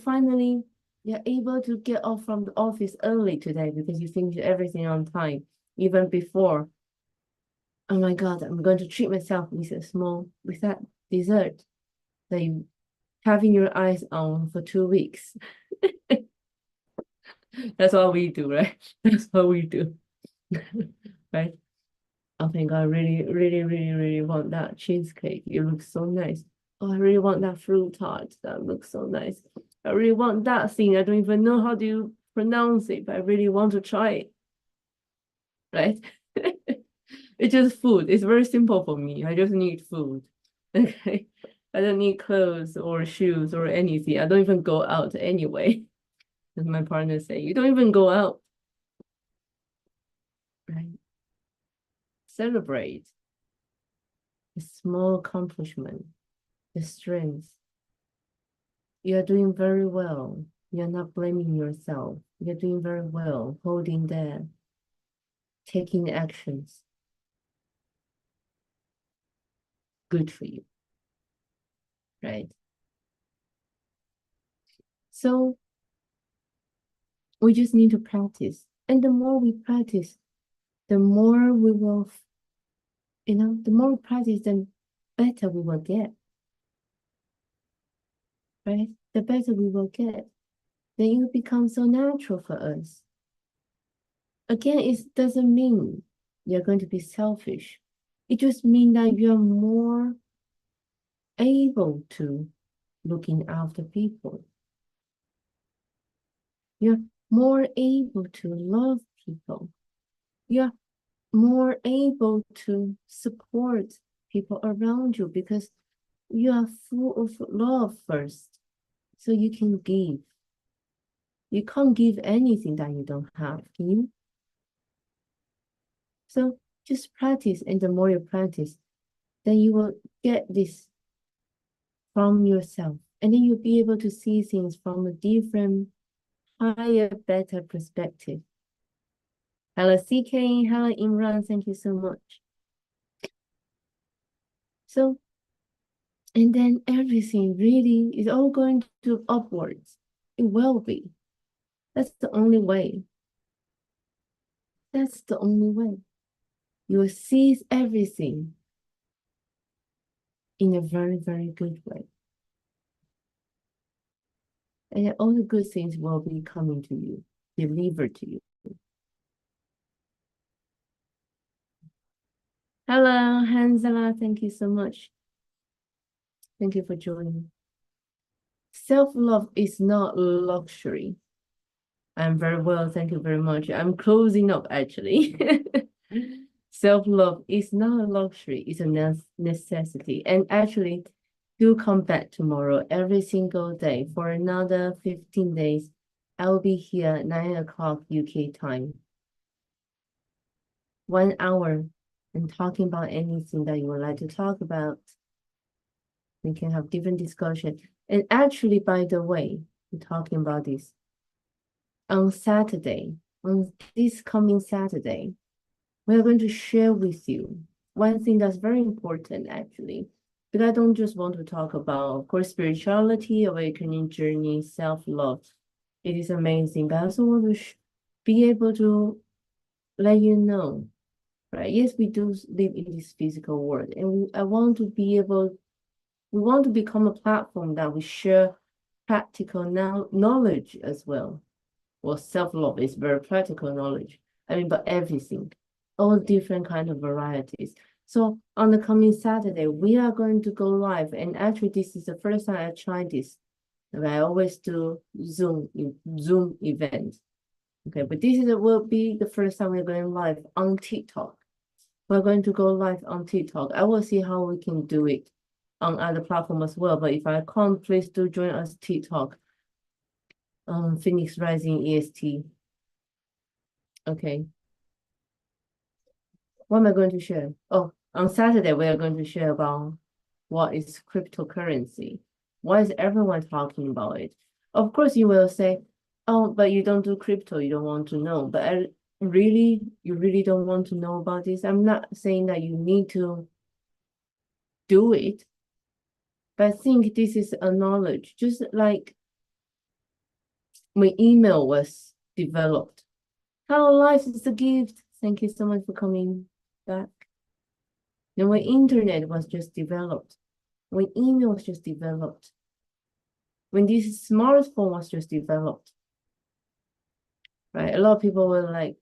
Speaker 2: able to get off from the office early today because you finished everything on time, even before. Oh my God, I'm going to treat myself with that dessert that you having your eyes on for 2 weeks. That's what we do, right? That's what we do, right? I think I really, really, really, really want that cheesecake. It looks so nice. Oh, I really want that fruit tart. That looks so nice. I really want that thing. I don't even know how to pronounce it, but I really want to try it. Right? It's just food. It's very simple for me. I just need food. Okay. I don't need clothes or shoes or anything. I don't even go out anyway. As my partner say, you don't even go out. Right? Celebrate a small accomplishment, the strength. You're doing very well. You're not blaming yourself. You're doing very well, holding there, taking actions. Good for you, right? So we just need to practice. And the more we practice, the more we will, the more we practice, the better we will get, right? The better we will get. Then it will become so natural for us. Again, it doesn't mean you're going to be selfish. It just means that you're more able to looking after people. You're more able to love people. You're more able to support people around you because you are full of love first. So you can give. You can't give anything that you don't have, can you? So just practice, and the more you practice, then you will get this from yourself. And then you'll be able to see things from a different, higher, better perspective. Hello, CK. Hello, Imran. Thank you so much. So, and then everything really is all going to upwards. It will be. That's the only way. That's the only way. You will seize everything in a very, very good way. And all the good things will be coming to you, delivered to you. Hello, Hanzala. Thank you so much. Thank you for joining. Self-love is not luxury. I'm very well, thank you very much. I'm closing up actually. Self-love is not a luxury, it's a necessity. And actually, do come back tomorrow every single day for another 15 days. I will be here at 9 o'clock UK time. 1 hour and talking about anything that you would like to talk about. We can have different discussion. And actually, by the way, we're talking about this. On Saturday, on this coming Saturday, we are going to share with you one thing that's very important, actually. But I don't just want to talk about, of course, spirituality, awakening journey, self-love. It is amazing, but I also want to be able to let you know, right? Yes, we do live in this physical world, and I want to be able, we want to become a platform that we share practical knowledge as well. Well, self-love is very practical knowledge. I mean, but everything, all different kind of varieties. So on the coming Saturday, we are going to go live. And actually, this is the first time I tried this. And I always do Zoom events. Okay, but this will be the first time we're going live on TeaTalk. We're going to go live on TeaTalk. I will see how we can do it on other platforms as well. But if I can't, please do join us TeaTalk. Phoenix Rising EST. Okay. What am I going to share? Oh, on Saturday, we are going to share about what is cryptocurrency. Why is everyone talking about it? Of course, you will say, oh, but you don't do crypto, you don't want to know. But you really don't want to know about this? I'm not saying that you need to do it, but I think this is a knowledge, just like when email was developed. Hello, life is a gift. Thank you so much for coming back. And when internet was just developed, when email was just developed, when this smartphone was just developed, right? A lot of people were like,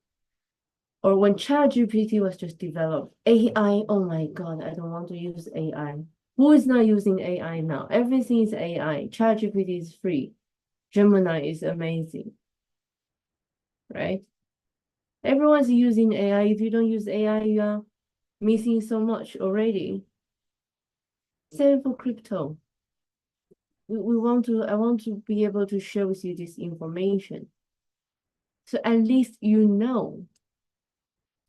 Speaker 2: or when ChatGPT was just developed, AI, oh my God, I don't want to use AI. Who is not using AI now? Everything is AI. ChatGPT is free. Gemini is amazing, right? Everyone's using AI. If you don't use AI, you are missing so much already. Same for crypto. I want to be able to share with you this information. So at least you know.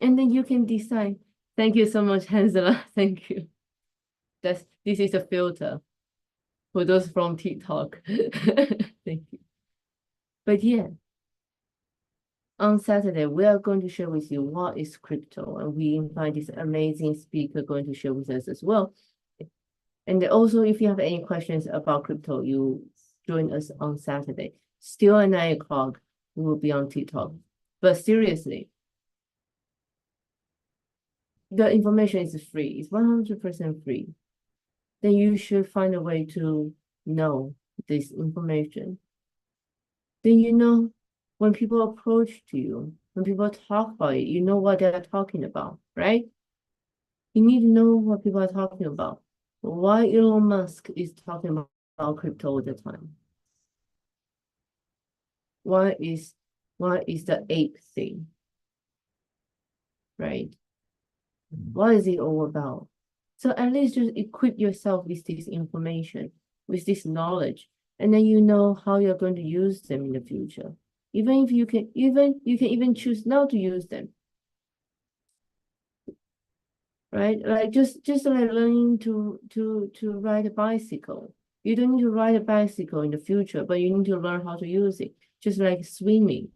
Speaker 2: And then you can decide. Thank you so much, Hansela. Thank you. This is a filter for those from TikTok. Thank you. But yeah, on Saturday, we are going to share with you what is crypto. And we invite this amazing speaker going to share with us as well. And also, if you have any questions about crypto, you join us on Saturday. Still at 9 o'clock, we will be on TikTok. But seriously, the information is free. It's 100% free. Then you should find a way to know this information. Then you know when people approach to you, when people talk about it, you know what they're talking about, right? You need to know what people are talking about. Why Elon Musk is talking about crypto all the time? Why is the ape thing? Right? What is it all about? So at least just equip yourself with this information, with this knowledge, and then you know how you're going to use them in the future. Even if you can even choose not to use them. Right? Like just like learning to ride a bicycle. You don't need to ride a bicycle in the future, but you need to learn how to use it. Just like swimming.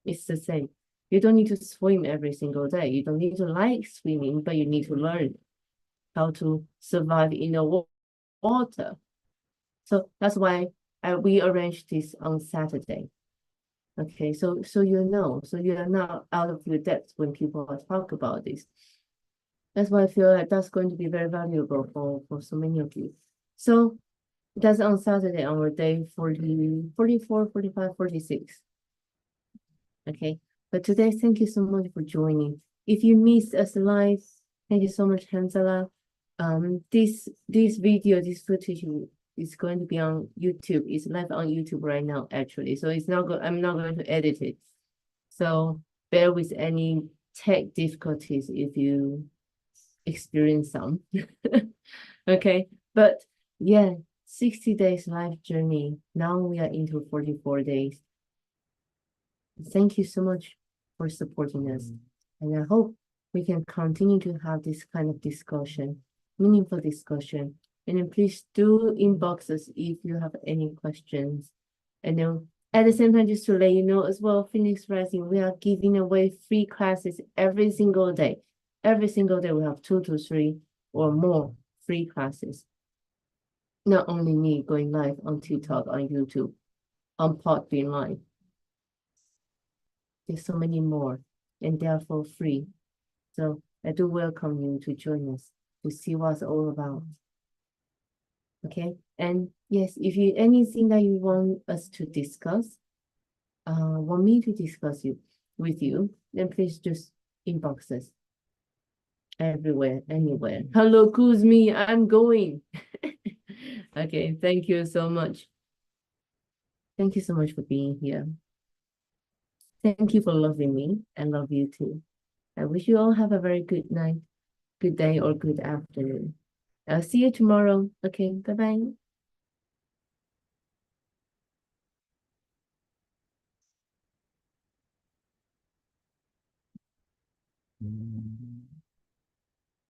Speaker 2: It's the same. You don't need to swim every single day. You don't need to like swimming, but you need to learn how to survive in the water. So that's why we arranged this on Saturday. Okay, so you know, so you are not out of your depth when people talk about this. That's why I feel like that's going to be very valuable for so many of you. So that's on Saturday, on our day 40, 44, 45, 46. Okay, but today, thank you so much for joining. If you missed us live, thank you so much, Hansela. This video, this footage is going to be on YouTube. It's live on YouTube right now, actually. So it's not I'm not going to edit it. So bear with any tech difficulties if you experience some. Okay, but Yeah, 60 days life journey. Now we are into 44 days. Thank you so much for supporting us. And I hope we can continue to have this kind of discussion, meaningful discussion. And then please do inbox us if you have any questions. And then at the same time, just to let you know as well, Phoenix Rising, we are giving away free classes every single day. Every single day, we have 2 to 3 or more free classes. Not only me going live on TeaTalk, on YouTube, on Podbean Live. There's so many more, and they are for free. So I do welcome you to join us to see what's all about. Okay, and yes, if you anything that you want us to discuss, want me to discuss with you, then please just inbox us everywhere, anywhere. Hello, Kuzmi, I'm going. Okay, thank you so much. Thank you so much for being here. Thank you for loving me. I love you too. I wish you all have a very good night, good day, or good afternoon. I'll see you tomorrow. Okay, bye-bye.